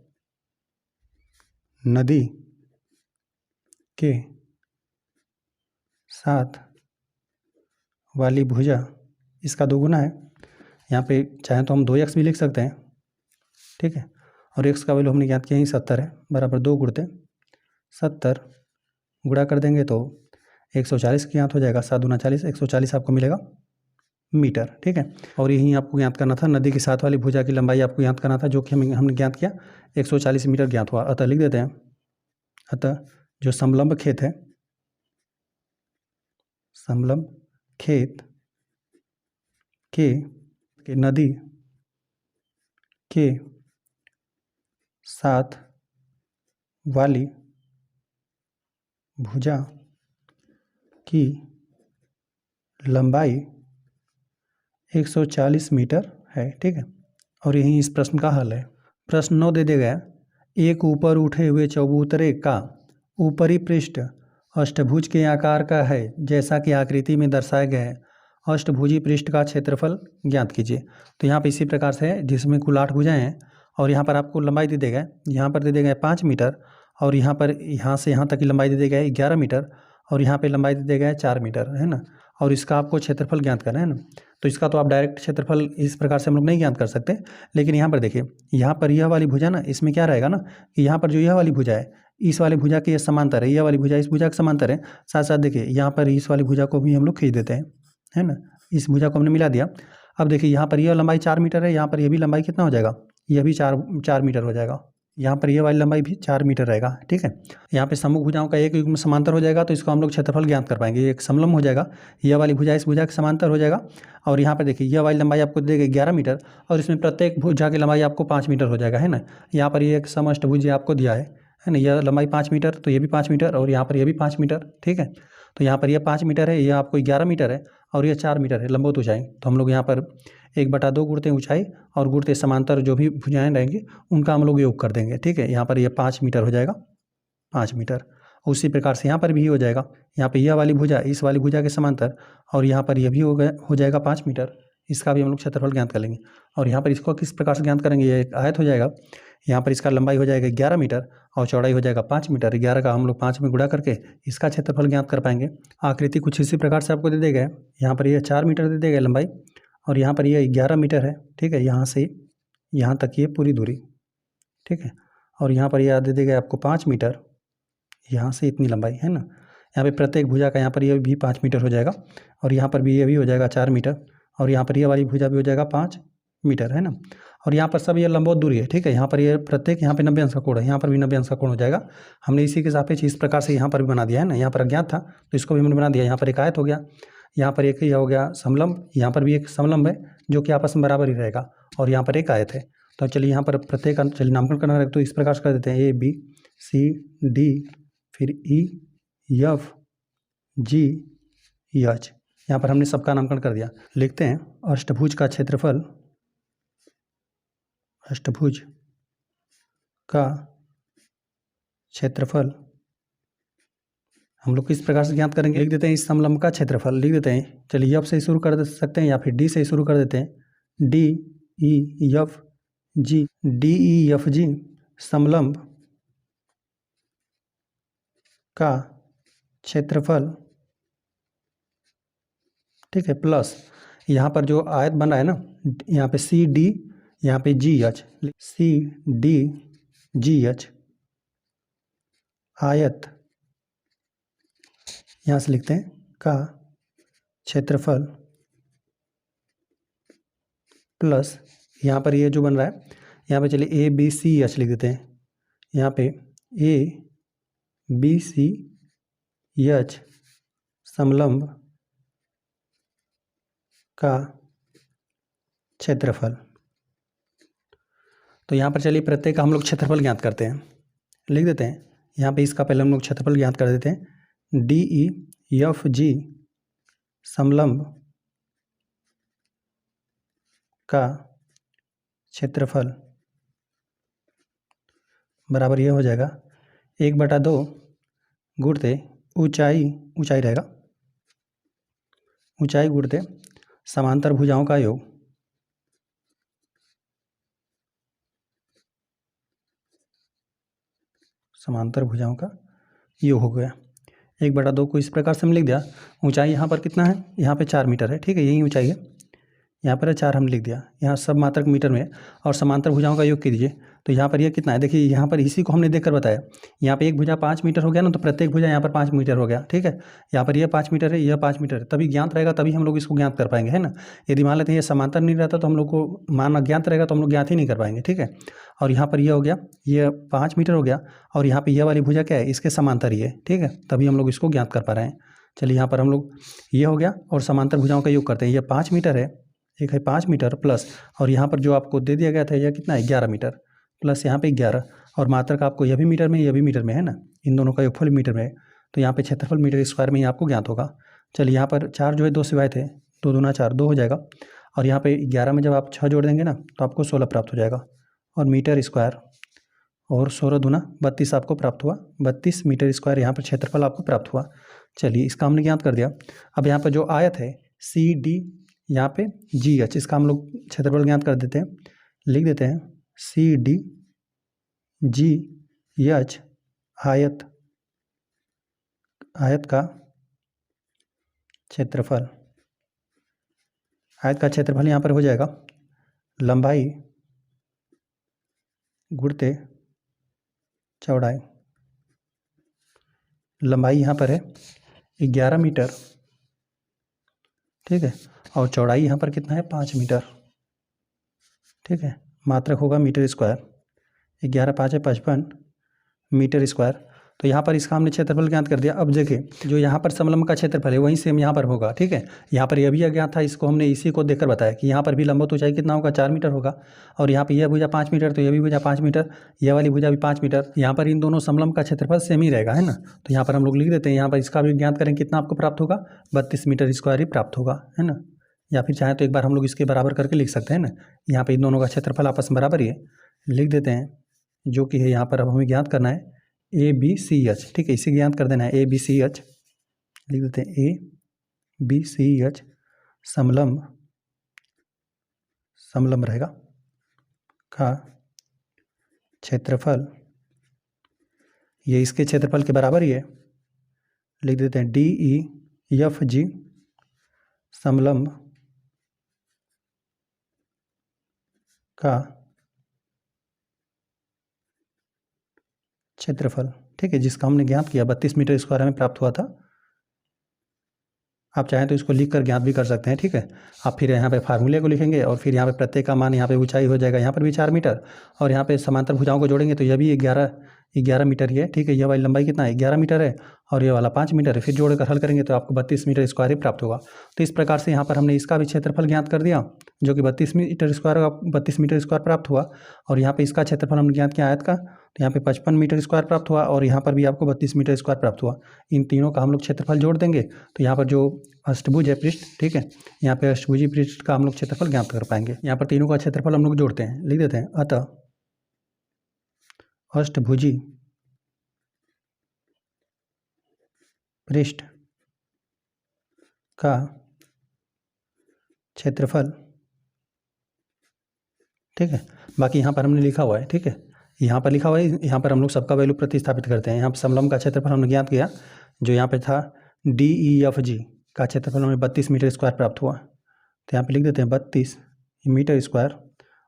नदी के साथ वाली भुजा इसका दोगुना है। यहाँ पे चाहे तो हम 2x भी लिख सकते हैं, ठीक है। और x का वैल्यू हमने ज्ञात किया ही 70 है, बराबर 2 गुणते 70 गुणा कर देंगे तो 140 ज्ञात हो जाएगा। 7 दूना 40, 140 आपको मिलेगा मीटर, ठीक है। और यही आपको ज्ञात करना था, नदी के साथ वाली भुजा की लंबाई आपको ज्ञात करना था, जो कि हमने ज्ञात किया 140 मीटर ज्ञात हुआ। अतः लिख देते हैं, अतः जो समलंब खेत है, समलंब खेत के नदी के साथ वाली भुजा की लंबाई 140 मीटर है, ठीक है। और यही इस प्रश्न का हल है। प्रश्न 9 दे दिया गया, एक ऊपर उठे हुए चबूतरे का ऊपरी पृष्ठ अष्टभुज के आकार का है, जैसा कि आकृति में दर्शाया गया है। अष्टभुजी पृष्ठ का क्षेत्रफल ज्ञात कीजिए। तो यहाँ पे इसी प्रकार से है, जिसमें कुल 8 भुजाएं हैं और यहाँ पर आपको लंबाई दे देगा, यहाँ पर दे देगा 5 मीटर, और यहाँ पर यहाँ से यहाँ तक की लंबाई दे देगा 11 मीटर, और यहाँ पे लंबाई दे देगा 4 मीटर, है ना। और इसका आपको क्षेत्रफल ज्ञात करना है ना। तो इसका तो आप डायरेक्ट क्षेत्रफल इस प्रकार से हम लोग नहीं ज्ञात कर सकते, लेकिन यहाँ पर देखिए, यहाँ पर यह वाली भुजा ना, इसमें क्या रहेगा ना कि यहाँ पर जो यह वाली भुजा है, इस वाली भुजा के समांतर है, यह वाली भुजा इस भुजा के समांतर है। साथ साथ देखिए यहाँ पर इस वाली भुजा को भी हम लोग खींच देते हैं, है ना। इस भुजा को हमने मिला दिया। अब देखिए यहाँ पर यह लंबाई 4 मीटर है, यहाँ पर यह भी लंबाई कितना हो जाएगा, यह भी 4 मीटर हो जाएगा। यहाँ पर यह वाली लंबाई भी 4 मीटर रहेगा, ठीक है। यहाँ पे सम्मुख भुजाओं का एक युग्म समांतर हो जाएगा, तो इसको हम लोग क्षेत्रफल ज्ञात कर पाएंगे। एक समलंब हो जाएगा, यह वाली भुजा इस भुजा के समांतर हो जाएगा। और यहाँ पर देखिए यह वाली लंबाई आपको देगा 11 मीटर, और इसमें प्रत्येक भुजा की लंबाई आपको 5 मीटर हो जाएगा, है ना। यहाँ पर ये एक समअष्टभुज आपको दिया है ना, यह लंबाई 5 मीटर, तो ये भी 5 मीटर, और यहाँ पर यह भी 5 मीटर, ठीक है। तो यहाँ पर यह 5 मीटर है, यह आपको 11 मीटर है, और यह 4 मीटर है लंबवत ऊंचाई। तो हम लोग यहाँ पर 1/2 गुणते ऊंचाई और गुणते समांतर जो भी भुजाएं रहेंगी उनका हम लोग योग कर देंगे, ठीक है। यहाँ पर यह 5 मीटर हो जाएगा, 5 मीटर। उसी प्रकार से यहाँ पर भी हो जाएगा, यहाँ पर यह वाली भुजा इस वाली भुजा के समांतर, और यहाँ पर यह भी हो जाएगा 5 मीटर। इसका भी हम लोग क्षेत्रफल ज्ञात कर लेंगे। और यहाँ पर इसको किस प्रकार से ज्ञात करेंगे, ये एक आयत हो जाएगा। यहाँ पर इसका लंबाई हो जाएगा 11 मीटर और चौड़ाई हो जाएगा 5 मीटर। 11 का हम लोग 5 में गुणा करके इसका क्षेत्रफल ज्ञात कर पाएंगे। आकृति कुछ इसी प्रकार से आपको दे देगा। यहाँ पर यह 4 मीटर दे देगा लंबाई, और यहाँ पर यह 11 मीटर है, ठीक है। यहाँ से यहाँ तक ये पूरी दूरी, ठीक है। और यहाँ पर यह दे देगा आपको 5 मीटर, यहाँ से इतनी लंबाई, है ना। यहाँ पे प्रत्येक भुजा का यहाँ पर यह भी 5 मीटर हो जाएगा, और यहाँ पर भी ये भी हो जाएगा 4 मीटर, और यहाँ पर यह वाली भुजा भी हो जाएगा 5 मीटर, है ना। और यहाँ पर सब ये लंबवत दूरी है, ठीक है। यहाँ पर ये प्रत्येक यहाँ पे 90 अंश का कोण है, यहाँ पर भी 90 अंश का कोण हो जाएगा। हमने इसी के सापेक्ष इस प्रकार से यहाँ पर भी बना दिया है ना। यहाँ पर अज्ञात था तो इसको भी हमने बना दिया। यहाँ पर एक आयत हो गया, यहाँ पर एक ही हो गया समलंब, यहाँ पर भी एक समलंब है जो कि आपस में बराबर ही रहेगा, और यहाँ पर एक आयत है। तो चलिए यहाँ पर प्रत्येक चलिए नामकरण करना है, तो इस प्रकार से कर देते हैं ABCD, फिर EF G H। यहाँ पर हमने सबका नामकरण कर दिया। लिखते हैं अष्टभुज का क्षेत्रफल, अष्टभुज का क्षेत्रफल हम लोग किस प्रकार से ज्ञात करेंगे, लिख देते हैं इस समलंब का क्षेत्रफल लिख देते हैं। चलिए F से शुरू कर सकते हैं या फिर D से शुरू कर देते हैं। DEFG समलंब का क्षेत्रफल, ठीक है, प्लस यहाँ पर जो आयत बन रहा है ना, यहाँ पे CD, यहाँ पे GH, CDGH आयत, यहाँ से लिखते हैं का क्षेत्रफल प्लस यहाँ पर ये जो बन रहा है, यहाँ पे चलिए ABCH लिख देते हैं। यहाँ पे ABCH समलंब का क्षेत्रफल। तो यहाँ पर चलिए प्रत्येक का हम लोग क्षेत्रफल ज्ञात करते हैं, लिख देते हैं। यहाँ पे इसका पहले हम लोग क्षेत्रफल ज्ञात कर देते हैं। DEFG समलंब का क्षेत्रफल बराबर ये हो जाएगा 1/2 गुणते ऊंचाई, ऊंचाई रहेगा, ऊंचाई गुणते समांतर भुजाओं का योग, समांतर भुजाओं का योग हो गया। 1/2 को इस प्रकार से हम लिख दिया। ऊंचाई यहाँ पर कितना है, यहाँ पे 4 मीटर है, ठीक है, यही ऊंचाई है, यहाँ पर 4 हम लिख दिया, यहाँ सब मात्रक मीटर में। और समांतर भुजाओं का योग कीजिए तो यहाँ पर ये कितना है, देखिए यहाँ पर इसी को हमने देखकर बताया। यहाँ पे एक भुजा 5 मीटर हो गया ना, तो प्रत्येक भुजा यहाँ पर 5 मीटर हो गया, ठीक है। यहाँ पर यह 5 मीटर है, यह 5 मीटर है, तभी ज्ञात रहेगा, तभी हम लोग इसको ज्ञात कर पाएंगे, है ना। यदि मान लेते हैं ये समांतर नहीं रहता तो हम लोग को मान अज्ञात रहेगा तो हम लोग ज्ञात ही नहीं कर पाएंगे, ठीक है। और यहाँ पर यह हो गया, यह 5 मीटर हो गया, और यहाँ पर यह वाली भुजा क्या है, इसके समांतर ही है, ठीक है, तभी हम लोग इसको ज्ञात कर पा रहे हैं। चलिए यहाँ पर हम लोग ये हो गया, और समांतर भुजाओं का योग करते हैं। यह 5 मीटर है, एक है 5 मीटर प्लस, और यहाँ पर जो आपको दे दिया गया था यह कितना है, 11 मीटर प्लस यहाँ पे 11, और मात्रक आपको यह भी मीटर में, यह भी मीटर में है ना, इन दोनों का योगफल मीटर में है, तो यहाँ पे क्षेत्रफल मीटर स्क्वायर में ही आपको ज्ञात होगा। चलिए यहाँ पर 4 जो है 2 सिवाय थे, 2 दूना 4, 2 हो जाएगा, और यहाँ पे 11 में जब आप 6 जोड़ देंगे ना तो आपको 16 प्राप्त हो जाएगा, और मीटर स्क्वायर, और 16 दूना 32 आपको प्राप्त हुआ, 32 मीटर स्क्वायर यहाँ पर क्षेत्रफल आपको प्राप्त हुआ। चलिए इसका हमने ज्ञात कर दिया। अब यहाँ पर जो आयत है CD, यहाँ पे GH, इसका हम लोग क्षेत्रफल ज्ञात कर देते हैं, लिख देते हैं CDGH आयत, आयत का क्षेत्रफल। आयत का क्षेत्रफल यहाँ पर हो जाएगा लंबाई गुणित चौड़ाई। लंबाई यहाँ पर है 11 मीटर, ठीक है, और चौड़ाई यहाँ पर कितना है, 5 मीटर, ठीक है। मात्रक होगा मीटर स्क्वायर, 11 5 है 55 मीटर स्क्वायर। तो यहाँ पर इसका हमने क्षेत्रफल ज्ञात कर दिया। अब देखिए जो यहाँ पर समलंब का क्षेत्रफल है वहीं सेम यहाँ पर होगा, ठीक है। यहाँ पर यह भी अज्ञात था, इसको हमने इसी को देखकर बताया कि यहाँ पर भी लंबवत ऊंचाई कितना होगा, 4 मीटर होगा, और यहाँ पर यह भुजा 5 मीटर, तो यह भी भुजा 5 मीटर, यह वाली भुजा भी 5 मीटर। यहाँ पर इन दोनों समलंब का क्षेत्रफल सेम ही रहेगा, है ना। तो यहाँ पर हम लोग लिख देते हैं, यहाँ पर इसका भी ज्ञात करें कितना आपको प्राप्त होगा, 32 मीटर स्क्वायर ही प्राप्त होगा, है ना। या फिर चाहे तो एक बार हम लोग इसके बराबर करके लिख सकते हैं ना। यहाँ पे इन दोनों का क्षेत्रफल आपस में बराबर ही है, लिख देते हैं, जो कि है यहाँ पर अब हमें ज्ञात करना है ABCH, ठीक है, इसे ज्ञात कर देना है ABCH, लिख देते हैं ABCH समलंब, समलंब रहेगा का क्षेत्रफल, ये इसके क्षेत्रफल के बराबर ही है, लिख देते हैं DEFG समलंब का क्षेत्रफल, ठीक है, जिसका हमने ज्ञात किया 32 मीटर स्क्वायर हमें प्राप्त हुआ था। आप चाहें तो इसको लिख कर ज्ञात भी कर सकते हैं, ठीक है। आप फिर यहाँ पे फार्मूले को लिखेंगे, और फिर यहाँ पे प्रत्येक का मान, यहाँ पे ऊंचाई हो जाएगा, यहाँ पर भी 4 मीटर, और यहाँ पे समांतर भुजाओं को जोड़ेंगे तो यह भी 11 मीटर ही है, ठीक है। यह वाली लंबाई कितना है, 11 मीटर है, और ये वाला 5 मीटर है, फिर जोड़कर हल करेंगे तो आपको 32 मीटर स्क्वायर ही प्राप्त होगा। तो इस प्रकार से यहाँ पर हमने इसका भी क्षेत्रफल ज्ञात कर दिया, जो कि 32 मीटर स्क्वायर प्राप्त हुआ, और यहाँ पे इसका क्षेत्रफल हमने ज्ञात किया आयत का, तो यहाँ पे 55 मीटर स्क्वायर प्राप्त हुआ, और यहाँ पर भी आपको 32 मीटर स्क्वायर प्राप्त हुआ। इन तीनों का हम लोग क्षेत्रफल जोड़ देंगे तो यहाँ पर जो अष्टभुज है पृष्ठ, ठीक है, यहाँ पे अष्टभुजी पृष्ठ का हम लोग क्षेत्रफल ज्ञात कर पाएंगे। यहाँ पर तीनों का क्षेत्रफल हम लोग जोड़ते हैं, लिख देते हैं, अतः अष्टभुजी पृष्ठ का क्षेत्रफल, ठीक है। बाकी यहाँ पर हमने लिखा हुआ है, ठीक है, यहाँ पर लिखा हुआ है, यहाँ पर हम लोग सबका वैल्यू प्रतिस्थापित करते हैं। यहाँ पर समलंब का क्षेत्रफल हमने ज्ञात किया, जो यहाँ पे था DEFG का क्षेत्रफल हमें 32 मीटर स्क्वायर प्राप्त हुआ, तो यहाँ पे लिख देते हैं 32 मीटर स्क्वायर,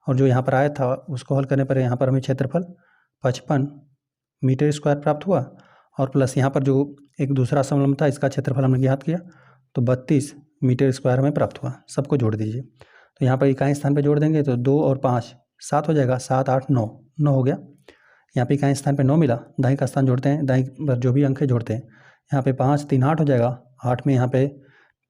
और जो यहाँ पर आया था उसको हल करने पर यहाँ पर हमें क्षेत्रफल 55 मीटर स्क्वायर प्राप्त हुआ, और प्लस यहाँ पर जो एक दूसरा समलंब था इसका क्षेत्रफल हमने ज्ञात किया तो 32 मीटर स्क्वायर हमें प्राप्त हुआ। सबको जोड़ दीजिए, तो यहाँ पर इकाई स्थान पर जोड़ देंगे तो 2 और 5 7 हो जाएगा, 7 8 9 9 हो गया। यहाँ पे इकाई स्थान पे 9 मिला, दाईं का स्थान जोड़ते हैं, दाईं पर जो भी अंक है जोड़ते हैं। यहाँ पे 5 3 8 हो जाएगा, 8 में यहाँ पे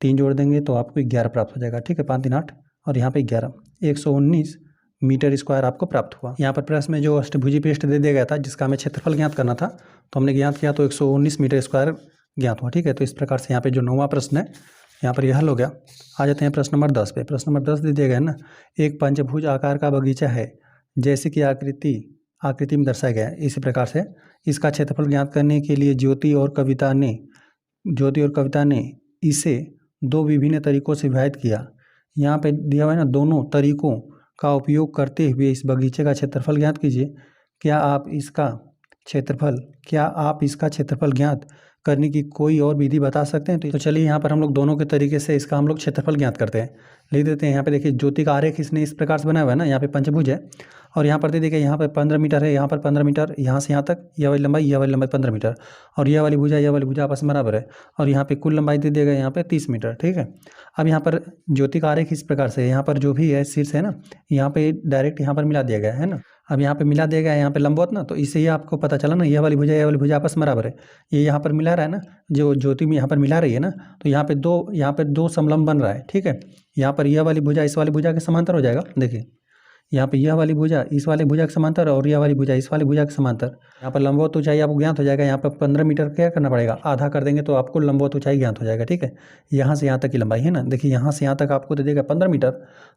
3 जोड़ देंगे तो आपको 11 प्राप्त हो जाएगा, ठीक है, 5 3 8, और यहाँ पे 11, 119 मीटर स्क्वायर आपको प्राप्त हुआ। यहाँ पर प्रश्न में जो अष्टभुजी पृष्ठ दे दिया गया था जिसका हमें क्षेत्रफल ज्ञात करना था, तो हमने ज्ञात किया तो 119 मीटर स्क्वायर ज्ञात हुआ, ठीक है। तो इस प्रकार से यहाँ पे जो 9वां प्रश्न है यहाँ पर यह हल हो गया। आ जाते हैं प्रश्न नंबर 10 पे। प्रश्न नंबर 10 दे दिया गया है ना, एक पंचभुज आकार का बगीचा है जैसे कि आकृति में दर्शाया गया है, इसी प्रकार से इसका क्षेत्रफल ज्ञात करने के लिए ज्योति और कविता ने इसे 2 विभिन्न तरीकों से विभाजित किया। यहाँ पे दिया हुआ है ना, दोनों तरीकों का उपयोग करते हुए इस बगीचे का क्षेत्रफल ज्ञात कीजिए। क्या आप इसका क्षेत्रफल, क्या आप इसका क्षेत्रफल ज्ञात करने की कोई और विधि बता सकते हैं? तो चलिए यहाँ पर हम लोग दोनों के तरीके से इसका हम लोग क्षेत्रफल ज्ञात करते हैं। लिख देते हैं यहाँ पे, देखिए ज्योति का आरेख इसने इस प्रकार से बनाया हुआ है ना, यहाँ पे पंचभुज है और यहाँ पर देखिए यहाँ पर 15 मीटर है, यहाँ पर 15 मीटर, यहाँ से यहाँ तक यह वाली लंबाई 15 मीटर और यह वाली भुजा आपस में बराबर है और यहाँ पे कुल लंबाई दे देगा यहाँ पे 30 मीटर। ठीक है, अब यहाँ पर ज्योति का आरेख इस प्रकार से, यहाँ पर जो भी है शीर्ष है ना, यहाँ पे डायरेक्ट यहाँ पर मिला दिया गया है ना। अब यहाँ पे मिला दिया गया है यहाँ पे लंबवत ना, तो इससे ही आपको पता चला ना, यह वाली भुजा आपस में बराबर है। ये यहाँ पर मिला रहा है ना, जो ज्योति में यहाँ पर मिला रही है ना, तो यहाँ पे दो समलंब बन रहा है। ठीक है, यहाँ पर यह वाली भुजा इस वाली भुजा के समांतर हो जाएगा। देखिए यहाँ पे यह वाली भुजा इस वाली भुजा के समांतर और यह वाली भुजा इस वाली भुजा के समांतर। यहाँ पर लंबवत ऊंचाई आपको ज्ञात हो जाएगा। यहाँ पर 15 मीटर क्या करना पड़ेगा, आधा कर देंगे तो आपको लंबवत ऊंचाई ज्ञात हो जाएगा। ठीक है, यहाँ से यहाँ तक की लंबाई है ना, देखिए यहाँ से यहाँ तक आपको दे देगा 15 मीटर,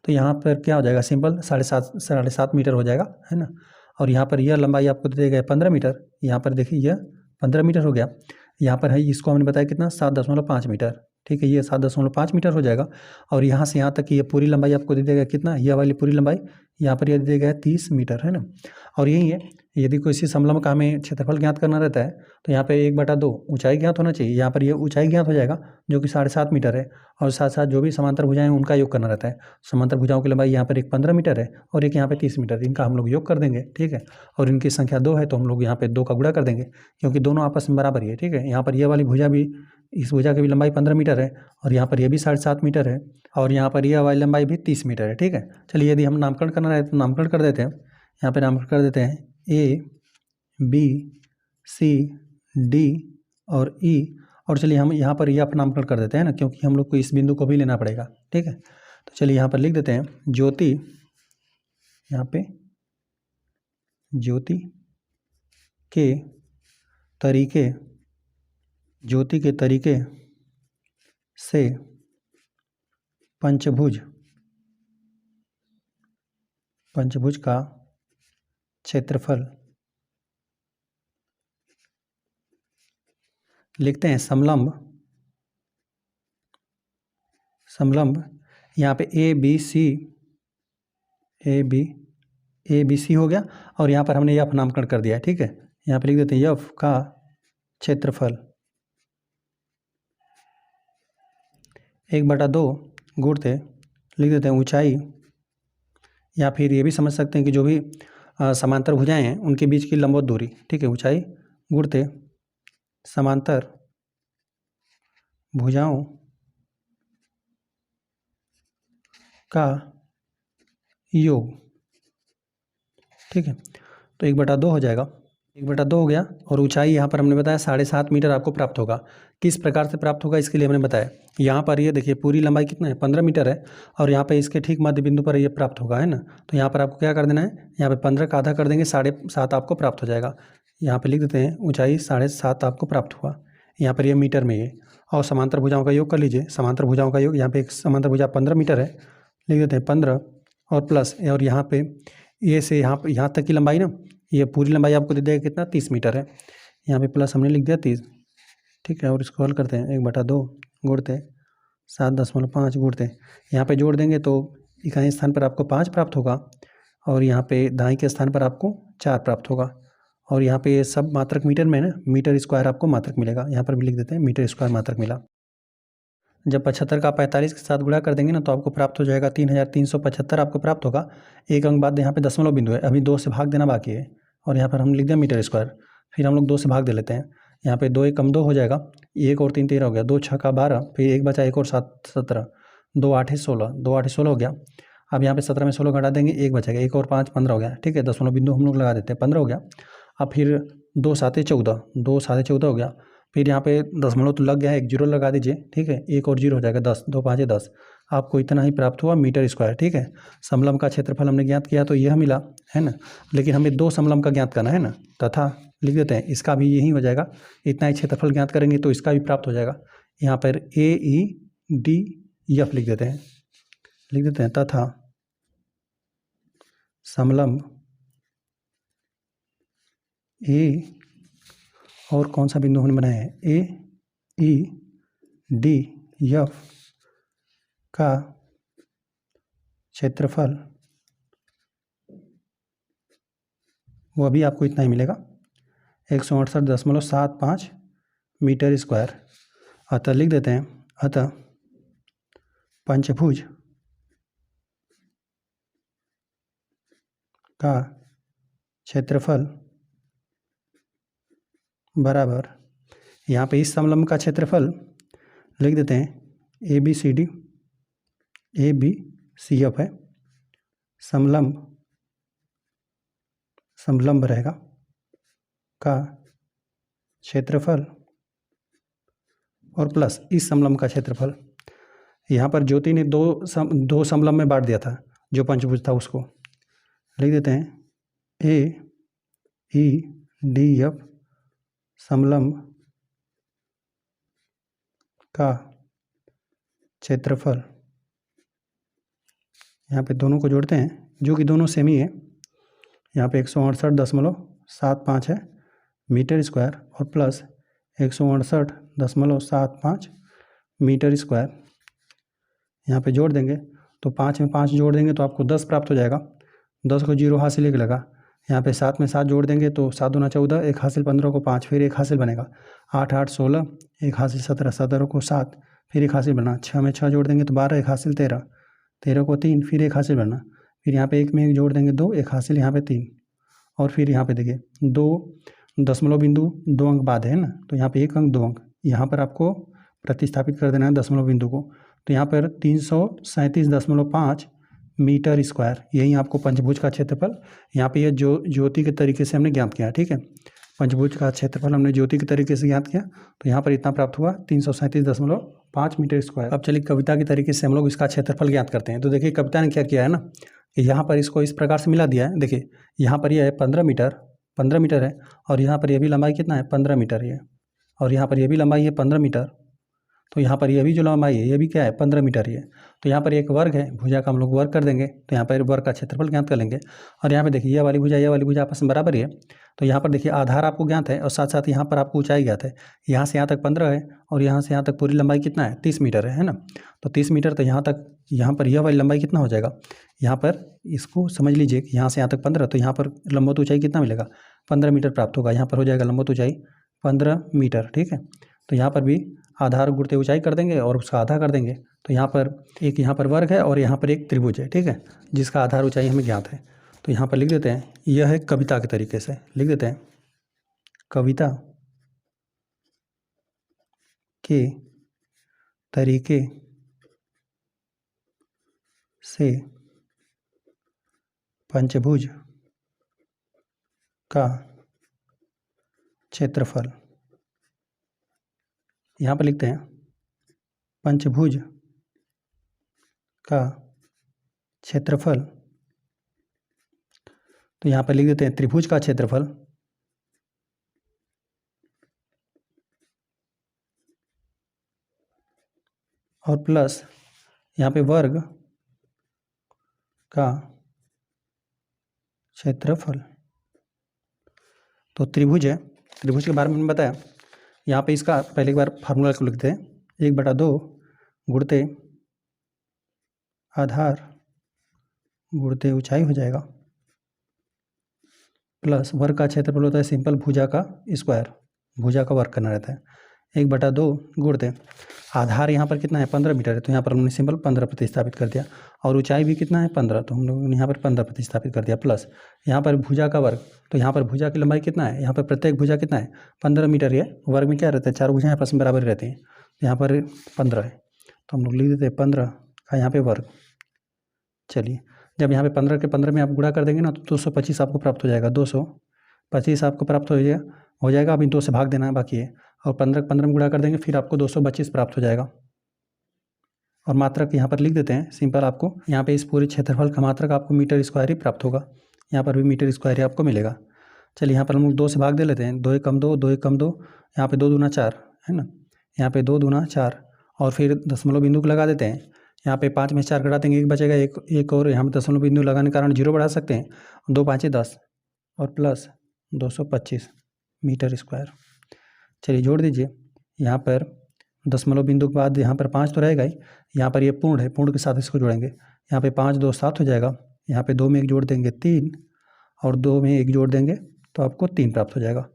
तो यहाँ पर क्या हो जाएगा, सिंपल 7.5 मीटर हो जाएगा, है ना। और यहाँ पर यह लंबाई आपको दे देगा 15 मीटर, यहाँ पर देखिए यह 15 मीटर हो गया। यहाँ पर है, इसको हमने बताया कितना, 7.5 मीटर। ठीक है, ये 7.5 मीटर हो जाएगा और यहाँ से यहाँ तक की ये पूरी लंबाई आपको दे देगा कितना, यह वाली पूरी लंबाई यहाँ पर यह दे देगा 30 मीटर, है ना। और यही है, यदि किसी समलंब का हमें क्षेत्रफल ज्ञात करना रहता है तो यहाँ पे 1/2 ऊंचाई ज्ञात होना चाहिए। यहाँ पर ये ऊंचाई ज्ञात हो जाएगा जो कि 7.5 मीटर है और साथ साथ जो भी समांतर भुजाएं हैं उनका योग करना रहता है। समांतर भुजाओं की लंबाई यहाँ पर एक 15 मीटर है और एक यहाँ पे 30 मीटर, इनका हम लोग योग कर देंगे। ठीक है, और इनकी संख्या 2 है तो हम लोग यहाँ पे 2 का गुणा कर देंगे क्योंकि दोनों आपस में बराबर ही है। ठीक है, यहाँ पर यह वाली भुजा भी, इस भुजा की भी लंबाई 15 मीटर है और यहाँ पर यह भी 7.5 मीटर है और यहाँ पर यह वाली लंबाई भी 30 मीटर है। ठीक है, चलिए यदि हम नामकरण करना रहे तो नामकरण कर देते हैं। यहाँ पे नामकरण कर देते हैं A, B, C, D और E। और चलिए हम यहाँ पर F नामकरण कर देते हैं ना, क्योंकि हम लोग को इस बिंदु को भी लेना पड़ेगा। ठीक है, तो चलिए यहाँ पर लिख देते हैं ज्योति, यहाँ पे ज्योति के तरीके, ज्योति के तरीके से पंचभुज का क्षेत्रफल, लिखते हैं समलंब यहाँ पे ए बी सी हो गया और यहाँ पर हमने यफ नामकरण कर दिया है। ठीक है, यहाँ पे लिख देते हैं यफ का क्षेत्रफल 1/2 गुणते, लिख देते हैं ऊंचाई, या फिर ये भी समझ सकते हैं कि जो भी समांतर भुजाएं हैं उनके बीच की लंबवत दूरी। ठीक है, ऊंचाई गुणते समांतर भुजाओं का योग। ठीक है, तो 1/2 हो जाएगा, 1/2 हो गया और ऊंचाई यहाँ पर हमने बताया 7.5 मीटर आपको प्राप्त होगा। किस प्रकार से प्राप्त होगा इसके लिए हमने बताया, यहाँ पर ये देखिए पूरी लंबाई कितना है, 15 मीटर है और यहाँ पे इसके ठीक मध्य बिंदु पर ये प्राप्त होगा, है ना। तो यहाँ पर आपको क्या कर देना है, यहाँ पे 15 का आधा कर देंगे, 7.5 आपको प्राप्त हो जाएगा। यहाँ पे लिख देते हैं ऊंचाई 7.5 आपको प्राप्त हुआ। यहाँ पर ये मीटर में ये, और समांतर भुजाओं का योग कर लीजिए, समांतर भुजाओं का योग, यहाँ पे एक समांतर भुजा 15 मीटर है, लिख देते हैं 15 और प्लस, और यहाँ पे ये से यहाँ तक की लंबाई ना, ये पूरी लंबाई आपको दे देगा कितना, 30 मीटर है। यहाँ पे प्लस हमने लिख दिया 30। ठीक है, और इसको हल करते हैं, 1/2 गुणते 7.5 गुणते, यहाँ पे जोड़ देंगे तो इकाई स्थान पर आपको 5 प्राप्त होगा और यहाँ पे दाएं के स्थान पर आपको 4 प्राप्त होगा और यहाँ पे सब मात्रक मीटर में है ना, मीटर स्क्वायर आपको मात्रक मिलेगा। यहाँ पर भी लिख देते हैं मीटर स्क्वायर मात्रक मिला। जब 75 का 45 के साथ गुणा कर देंगे ना तो आपको प्राप्त हो जाएगा 3375 आपको प्राप्त होगा। एक अंक बाद यहाँ पे दशमलव बिंदु है, अभी 2 से भाग देना बाकी है और यहाँ पर हम लिख दिया मीटर स्क्वायर, फिर हम लोग 2 से भाग दे लेते हैं। यहाँ पे 2 एकम 2 हो जाएगा, 1 और 3 13 हो गया, 2 6 का 12, फिर 1 बचा, 1 और 7 17, 2 8 16, 2 8 16 हो गया। अब यहाँ पे 17 में 16 घटा देंगे, 1 बचेगा, 1 और 5 15 हो गया। ठीक है, दशमलव बिंदु हम लोग लगा देते हैं, 15 हो गया। अब फिर 2 7 14, 2 7 14 हो गया, फिर यहाँ पे दशमलव तो लग गया है, एक जीरो लगा दीजिए। ठीक है, 1 और 0 हो जाएगा, 10, 2 5 10, आपको इतना ही प्राप्त हुआ मीटर स्क्वायर। ठीक है, समलंब का क्षेत्रफल हमने ज्ञात किया तो यह मिला, है ना। लेकिन हमें 2 समलंब का ज्ञात करना है ना, तथा लिख देते हैं इसका भी यही हो जाएगा, इतना ही क्षेत्रफल ज्ञात करेंगे तो इसका भी प्राप्त हो जाएगा। यहाँ पर AEDF लिख देते हैं, तथा समलंब ए, और कौन सा बिंदु हमने बनाया है, AEDF का क्षेत्रफल वो भी आपको इतना ही मिलेगा, 168.75 मीटर स्क्वायर। अतः लिख देते हैं, अतः पंचभुज का क्षेत्रफल बराबर, यहाँ पे इस समलंब का क्षेत्रफल लिख देते हैं ABCD, ABCF है, समलंब रहेगा का क्षेत्रफल और प्लस इस समलंब का क्षेत्रफल। यहाँ पर ज्योति ने दो समलंब में बांट दिया था जो पंचभुज था, उसको लिख देते हैं AEDF समलंब का क्षेत्रफल। यहाँ पे दोनों को जोड़ते हैं जो कि दोनों सेम ही है। यहाँ पे 168.75 है मीटर स्क्वायर और प्लस 168.75 मीटर स्क्वायर। यहाँ पे जोड़ देंगे तो 5 में 5 जोड़ देंगे तो आपको 10 प्राप्त हो जाएगा। 10 को 0 हासिल एक लगा। यहाँ पे 7 में 7 जोड़ देंगे तो 7 दूना 14, एक हासिल 15 को 5, फिर एक हासिल बनेगा 8 8 16, एक हासिल 17, 17 को 7, फिर एक हासिल बना। 6 में 6 जोड़ देंगे तो 12, एक हासिल 13, 13 को 3, फिर एक हासिल बना। फिर यहाँ पे 1 में 1 जोड़ देंगे 2, एक हासिल यहाँ पे 3, और फिर यहाँ पे देखिए 2.2 अंक बाद है ना, तो यहाँ पे 1 अंक 2 अंक यहाँ पर आपको प्रतिस्थापित कर देना है दशमलव बिंदु को। तो यहाँ पर 337.5 मीटर स्क्वायर, यही आपको पंचभुज का क्षेत्रफल। यहाँ पे ये ज्योति के तरीके से हमने ज्ञात किया, ठीक है। पंचभुज का क्षेत्रफल हमने ज्योति के तरीके से ज्ञात किया, तो यहाँ पर इतना प्राप्त हुआ 337.5 मीटर स्क्वायर। अब चलिए कविता के तरीके से हम लोग इसका क्षेत्रफल ज्ञात करते हैं। तो देखिए कविता ने क्या किया है ना कि यहाँ पर इसको इस प्रकार से मिला दिया है। देखिए यहाँ पर यह है 15 मीटर है, और यहाँ पर यह भी लंबाई कितना है 15 मीटर है, और यहाँ पर यह भी लंबाई है 15 मीटर। तो यहाँ पर यह भी जो लंबाई है ये भी क्या है 15 मीटर ही है। तो यहाँ पर एक वर्ग है, भुजा का हम लोग वर्ग कर देंगे, तो यहाँ पर वर्ग का क्षेत्रफल ज्ञात कर लेंगे। और यहाँ पे देखिए ये वाली भुजा आपस में बराबर ही है। तो यहाँ पर देखिए आधार आपको ज्ञात है और साथ साथ यहाँ पर आपको ऊंचाई ज्ञात है। यहाँ से यहाँ तक 15 है और यहाँ से यहाँ तक पूरी लंबाई कितना है 30 मीटर है ना। तो 30 मीटर, तो यहाँ पर यह वाली लंबाई कितना हो जाएगा, यहाँ पर इसको समझ लीजिए कि यहाँ से यहाँ तक 15, तो यहाँ पर लंबवत ऊंचाई कितना मिलेगा 15 मीटर प्राप्त होगा। यहाँ पर हो जाएगा लंबवत ऊंचाई 15 मीटर, ठीक है। तो यहाँ पर भी आधार गुणते ऊंचाई कर देंगे और उसका आधा कर देंगे। तो यहाँ पर एक यहाँ पर वर्ग है और यहाँ पर एक त्रिभुज है, ठीक है, जिसका आधार ऊंचाई हमें ज्ञात है। तो यहाँ पर लिख देते हैं, यह है कविता के तरीके से लिख देते हैं, कविता के तरीके से पंचभुज का क्षेत्रफल। यहाँ पर लिखते हैं पंचभुज का क्षेत्रफल। तो यहाँ पर लिख देते हैं त्रिभुज का क्षेत्रफल और प्लस यहाँ पे वर्ग का क्षेत्रफल। तो त्रिभुज है, त्रिभुज के बारे में मैंने बताया। यहाँ पे इसका पहले एक बार फार्मूला को लिखते हैं, 1/2 गुणते आधार गुणते ऊंचाई हो जाएगा, प्लस वर्ग का क्षेत्रफल होता है सिंपल भुजा का स्क्वायर, भुजा का वर्ग करना रहता है। 1/2 गुणते आधार यहाँ पर कितना है 15 मीटर है, तो यहाँ पर हमने सिंपल 15 प्रतिस्थापित कर दिया, और ऊंचाई भी कितना है 15, तो हम लोगों ने यहाँ पर 15 प्रतिस्थापित कर दिया, प्लस यहाँ पर भुजा का वर्ग। तो यहाँ पर भुजा की लंबाई कितना है, यहाँ पर प्रत्येक भुजा कितना है 15 मीटर है। वर्ग में क्या रहता है, 4 भुजाएं आपस में बराबर रहती हैं, यहाँ पर 15 है, तो हम लोग लिख देते हैं 15 का यहाँ पे वर्ग। चलिए जब यहाँ पे 15 के 15 में आप गुणा कर देंगे ना तो 225 आपको प्राप्त हो जाएगा, 225 आपको प्राप्त हो जाएगा। अभी 2 से भाग देना है बाकी है, और 15 में गुणा कर देंगे, फिर आपको 225 प्राप्त हो जाएगा। और मात्रक यहाँ पर लिख देते हैं सिंपल, आपको यहाँ पे इस पूरे क्षेत्रफल का मात्रक आपको मीटर स्क्वायर ही प्राप्त होगा, यहाँ पर भी मीटर स्क्वायर ही आपको मिलेगा। चलिए यहाँ पर हम लोग 2 से भाग दे लेते हैं, 2 एकम 2, 2 एकम 2, यहाँ पे 2 दूना 4 है ना, यहाँ पे 2 दूना 4, और फिर दशमलव बिंदु को लगा देते हैं। यहाँ पे 5 में 4 घटा देंगे, एक बचेगा, एक और यहाँ पे दशमलव बिंदु लगाने के कारण 0 बढ़ा सकते हैं, 2 5 10 और प्लस 225 मीटर स्क्वायर। चलिए जोड़ दीजिए, यहाँ पर दशमलव बिंदु के बाद यहाँ पर 5 तो रहेगा ही, यहाँ पर ये पूर्ण है, पूर्ण के साथ इसको जोड़ेंगे, यहाँ पे 5 2 7 हो जाएगा, यहाँ पे 2 में 1 जोड़ देंगे 3, और 2 में 1 जोड़ देंगे तो आपको 3 प्राप्त हो जाएगा।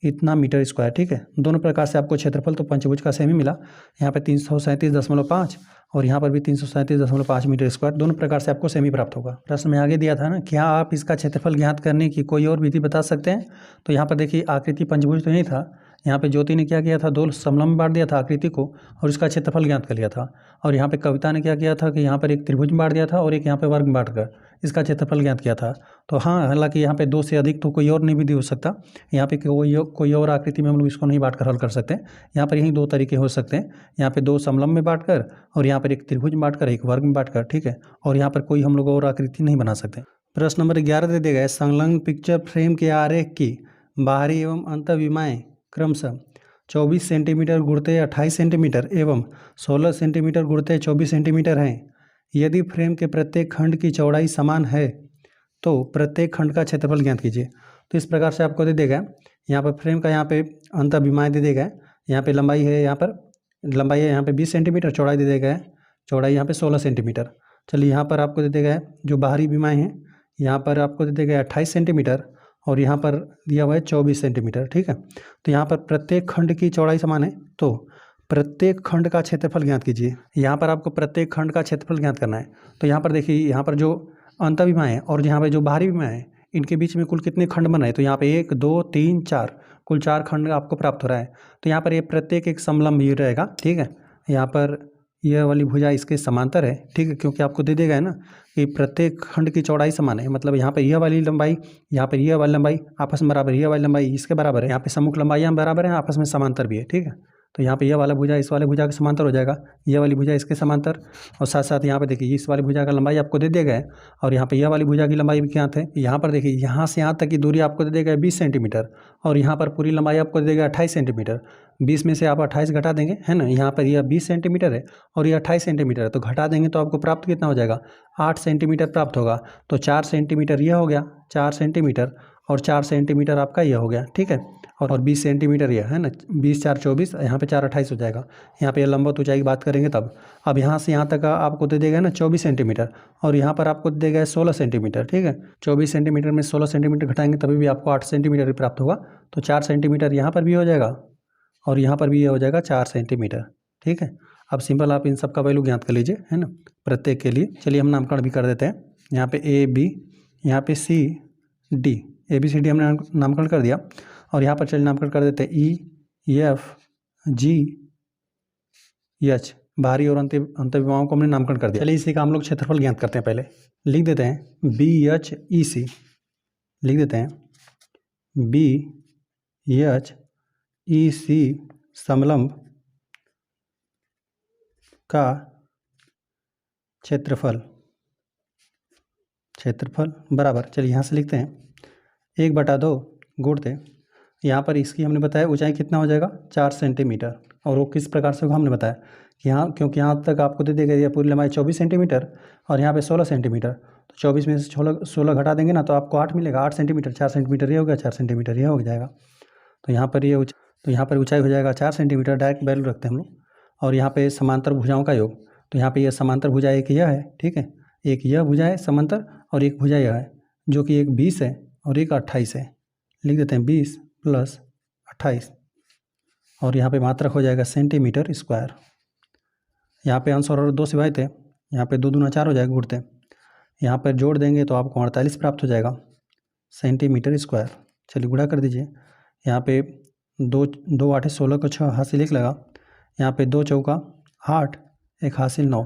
इतना मीटर स्क्वायर। ठीक है, दोनों प्रकार से आपको क्षेत्रफल तो पंचभुज का सेम ही मिला। यहाँ पे 337.5 और यहाँ पर भी 337.5 मीटर स्क्वायर, दोनों प्रकार से आपको सेम ही प्राप्त होगा। प्रश्न में आगे दिया था ना, क्या आप इसका क्षेत्रफल ज्ञात करने की कोई और विधि बता सकते हैं? तो यहाँ पर देखिए आकृति पंचभुज तो नहीं था, यहाँ पे ज्योति ने क्या किया था, 2 समलंब बांट दिया था आकृति को और इसका क्षेत्रफल ज्ञात कर लिया था। और यहाँ पे कविता ने क्या किया था कि यहाँ पर एक त्रिभुज बांट दिया था और एक यहाँ पे वर्ग बांट कर इसका क्षेत्रफल ज्ञात किया था। तो हाँ, हालांकि यहाँ पे 2 से अधिक तो कोई और नहीं विधि हो सकता, यहाँ पे कोई और आकृति में हम लोग इसको नहीं बांट कर हल कर सकते। यहाँ पर यही 2 तरीके हो सकते हैं, यहाँ पे 2 समलंब में बांट कर और यहाँ पर एक त्रिभुज में बांट कर, एक वर्ग में बांट कर। ठीक है, और यहाँ पर कोई हम लोग और आकृति नहीं बना सकते। प्रश्न नंबर 11 दे दिया गया है, संलग्न पिक्चर फ्रेम के आरेख की बाहरी एवं अंतःविमाएँ क्रमशः 24 सेंटीमीटर गुणित 28 सेंटीमीटर एवं 16 सेंटीमीटर गुणित 24 सेंटीमीटर हैं। यदि फ्रेम के प्रत्येक खंड की चौड़ाई समान है तो प्रत्येक खंड का क्षेत्रफल ज्ञात कीजिए। तो इस प्रकार से आपको दे देगा, यहाँ पर फ्रेम का यहाँ पे अंतःविमाएँ दे देगा, यहाँ पे लंबाई है, यहाँ पर लंबाई है यहाँ पे 20 सेंटीमीटर, चौड़ाई दे देगा है, चौड़ाई यहाँ पे 16 सेंटीमीटर। चलिए यहाँ पर आपको दे देगा जो बाहरी विमाएँ हैं, यहाँ पर आपको दे देगा 28 सेंटीमीटर और यहाँ पर दिया हुआ है 24 सेंटीमीटर। ठीक है, तो यहाँ पर प्रत्येक खंड की चौड़ाई समान है तो प्रत्येक खंड का क्षेत्रफल ज्ञात कीजिए। यहाँ पर आपको प्रत्येक खंड का क्षेत्रफल ज्ञात करना है। तो यहाँ पर देखिए, यहाँ पर जो अंतःविमाएँ हैं और यहाँ पर जो बाहरी विमाएँ हैं, इनके बीच में कुल कितने खंड बन रहे हैं? तो यहाँ पे 1 2 3 4, कुल 4 खंड आपको प्राप्त हो रहा है। तो यहाँ पर ये प्रत्येक एक समलंब ही रहेगा। ठीक है, यहाँ पर यह वाली भुजा इसके समांतर है। ठीक है, क्योंकि आपको दे देगा है ना कि प्रत्येक खंड की चौड़ाई समान है, मतलब यहाँ पर यह वाली लंबाई, यहाँ पर यह वाली लंबाई आपस में बराबर, यह वाली लंबाई इसके बराबर है, यहाँ पे सम्मुख लंबाइयाँ बराबर हैं, आपस में समांतर भी है। ठीक है, तो यहाँ पे यह वाला भुजा इस वाले भुजा के समांतर हो जाएगा, यह वाली भुजा इसके समांतर, और साथ साथ यहाँ पे देखिए इस वाली भुजा का लंबाई आपको दे दिया गया है और यहाँ पे यह वाली भुजा की लंबाई भी क्या है, यहाँ पर देखिए यहाँ से यहाँ तक की दूरी आपको दे देगा 20 सेंटीमीटर और यहाँ पर पूरी लंबाई आपको दे देगा 28 सेंटीमीटर। 20 में से आप 28 घटा देंगे, है ना, यहाँ पर यह 20 सेंटीमीटर है और यह 28 सेंटीमीटर है, तो घटा देंगे तो आपको प्राप्त कितना हो जाएगा, 8 सेंटीमीटर प्राप्त होगा। तो 4 सेंटीमीटर यह हो गया, 4 सेंटीमीटर और 4 सेंटीमीटर आपका यह हो गया। ठीक है, और 20 सेंटीमीटर यह है ना, 20 4 24, यहाँ पे 4 28 हो जाएगा। यहाँ पे लंबवत ऊंचाई की बात करेंगे तब। अब यहाँ से यहाँ तक आपको दे देगा ना 24 सेंटीमीटर और यहाँ पर आपको दे देगा 16 सेंटीमीटर। ठीक है, 24 सेंटीमीटर में 16 सेंटीमीटर घटाएंगे तभी भी आपको 8 सेंटीमीटर प्राप्त होगा। तो 4 सेंटीमीटर यहाँ पर भी हो जाएगा और यहाँ पर भी ये हो जाएगा 4 सेंटीमीटर। ठीक है, अब सिंपल आप इन सब का वैल्यू ज्ञात कर लीजिए, है ना, प्रत्येक के लिए। चलिए हम नामकरण भी कर देते हैं। यहाँ पे ए बी, यहाँ पे C D, A B C D हमने नामकरण कर दिया और यहाँ पर चलिए नामकरण कर देते हैं ई एफ जी एच, बाहरी और अंतःविमाओं को हमने नामकरण कर दिया। चलिए इसी का हम लोग क्षेत्रफल ज्ञात करते हैं। पहले लिख देते हैं बी एच ई सी, लिख देते हैं बी एच ई सी समलंब का क्षेत्रफल बराबर, चलिए यहाँ से लिखते हैं 1/2 गुणते, यहाँ पर इसकी हमने बताया ऊंचाई कितना हो जाएगा 4 सेंटीमीटर और वो किस प्रकार से होगा हमने बताया कि यहाँ, क्योंकि यहाँ तक आपको दे देगा ये पूरी लंबाई 24 सेंटीमीटर और यहाँ पे 16 सेंटीमीटर, तो 24 में से 16 घटा देंगे ना तो आपको 8 मिलेगा, 8 सेंटीमीटर, 4 सेंटीमीटर ये हो गया, 4 सेंटीमीटर ये हो जाएगा। तो यहाँ पर ऊंचाई हो जाएगा 4 सेंटीमीटर, डायरेक्ट वैल्यू रखते हैं हम लोग। और यहाँ पे समांतर भुजाओं का योग, तो यहाँ पे यह समांतर भुजा एक यह है। ठीक है, एक यह भुजा है समांतर और एक भुजा यह है, जो कि एक 20 है और एक 28 है। लिख देते हैं 20 + 28 और यहाँ पे मात्रक हो जाएगा सेंटीमीटर स्क्वायर। यहाँ पे अंश और 2 से विभाजित है, यहाँ पे 2 दूना 4 हो जाएगा गुणते, यहाँ पर जोड़ देंगे तो आपको 48 प्राप्त हो जाएगा सेंटीमीटर स्क्वायर। चलिए गुणा कर दीजिए, यहाँ पे 2 8 16 को 6 हासिल 1 लगा, यहाँ पे 2 चौका 8 1 हासिल 9,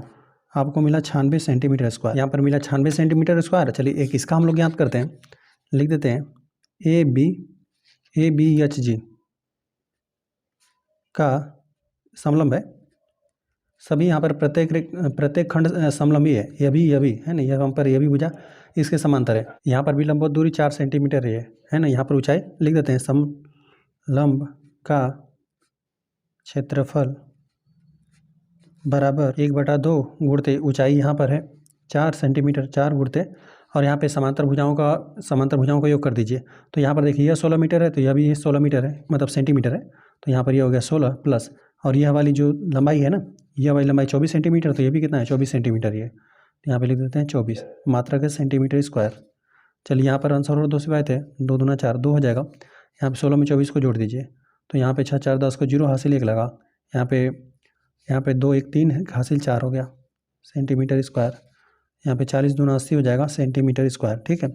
आपको मिला 96 सेंटीमीटर स्क्वायर। यहाँ पर मिला 96 सेंटीमीटर स्क्वायर। चलिए एक इसका हम लोग ज्ञात करते हैं, लिख देते हैं ए बी एच जी का समलंब है, सभी यहाँ पर प्रत्येक खंड समलंबी है, यह भी है ना, यहाँ पर यह भी भुजा इसके समांतर है। यहाँ पर भी लंबवत दूरी 4 सेंटीमीटर है ना। यहाँ पर ऊंचाई लिख देते हैं समलंब का क्षेत्रफल बराबर 1/2 गुणते ऊंचाई यहाँ पर है 4 सेंटीमीटर, 4 गुणते और यहाँ पे समांतर भुजाओं का योग कर दीजिए। तो यहाँ पर देखिए यह 16 मीटर है तो यह भी 16 मीटर है, मतलब सेंटीमीटर है, तो यहाँ पर यह हो गया 16 प्लस, और यह वाली जो लंबाई है ना, यह वाली लंबाई 24 सेंटीमीटर, तो ये भी कितना है 24 सेंटीमीटर ये, तो यहाँ पे लिख देते हैं 24, मात्रक है सेंटीमीटर स्क्वायर। चलिए यहाँ पर आंसर और 2 से बात है, 2 दूना 4 2 हो जाएगा। यहाँ पे 16 में 24 को जोड़ दीजिए, तो यहाँ पे 6 4 10 को 0 हासिल 1 लगा, यहाँ पे 2 1 3 है, हासिल 4 हो गया सेंटीमीटर स्क्वायर। यहाँ पे 40 दूना 80 हो जाएगा सेंटीमीटर स्क्वायर। ठीक है,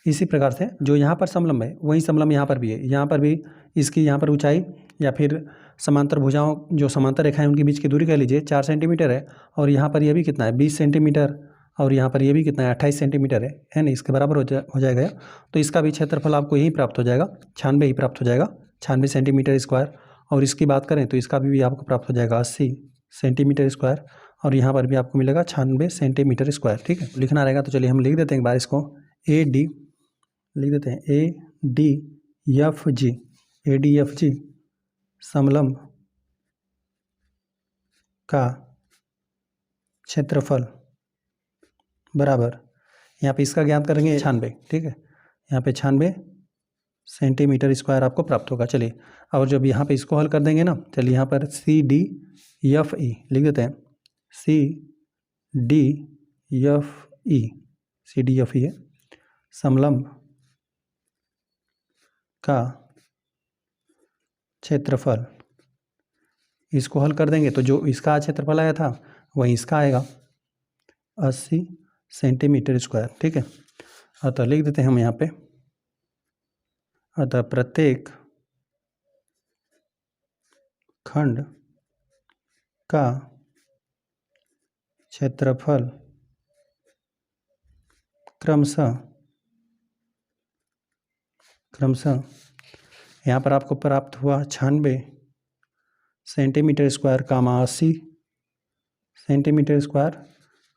इसी प्रकार से जो यहाँ पर समलंब है वही समलंब यहाँ पर भी है। यहाँ पर भी इसकी यहाँ पर ऊंचाई या फिर समांतर भुजाओं जो समांतर रेखा है उनके बीच की दूरी कह लीजिए 4 सेंटीमीटर है, और यहाँ पर यह भी कितना है 20 सेंटीमीटर, और यहाँ पर ये भी कितना है 28 सेंटीमीटर है ना, इसके बराबर हो जाएगा। तो इसका भी क्षेत्रफल आपको यही प्राप्त हो जाएगा, 96 ही प्राप्त हो जाएगा, 96 सेंटीमीटर स्क्वायर। और इसकी बात करें तो इसका भी आपको प्राप्त हो जाएगा 80 सेंटीमीटर स्क्वायर, और यहाँ पर भी आपको मिलेगा 96 सेंटीमीटर स्क्वायर। ठीक है, लिखना रहेगा तो चलिए हम लिख देते हैं एक बार इसको, ए डी लिख देते हैं, ए डी एफ जी समलंब का क्षेत्रफल बराबर, यहाँ पे इसका ज्ञात करेंगे 96। ठीक है, यहाँ पे 96 सेंटीमीटर स्क्वायर आपको प्राप्त होगा। चलिए, और जब यहाँ पे इसको हल कर देंगे ना, चलिए यहाँ पर सी डी एफ ई लिख देते हैं, सी डी एफ ई है समलंब का क्षेत्रफल। इसको हल कर देंगे तो जो इसका क्षेत्रफल आया था वही इसका आएगा 80 सेंटीमीटर स्क्वायर। ठीक है, अतः लिख देते हैं हम यहाँ पे, अतः प्रत्येक खंड का क्षेत्रफल क्रमशः यहाँ पर आपको प्राप्त हुआ 96 सेंटीमीटर स्क्वायर कामा 80 सेंटीमीटर स्क्वायर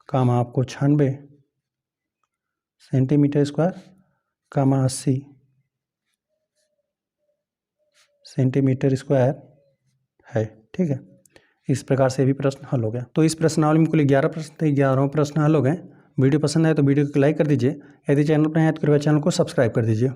कामा आपको 96 सेंटीमीटर स्क्वायर कामा 80 सेंटीमीटर स्क्वायर है। ठीक है, इस प्रकार से भी प्रश्न हल हो गया। तो इस प्रश्नावली में कुल 11 प्रश्न थे, 11 प्रश्न हल हो गए। वीडियो पसंद आए तो वीडियो को लाइक कर दीजिए, यदि चैनल पर आए तो कृपया चैनल को सब्सक्राइब कर दीजिए।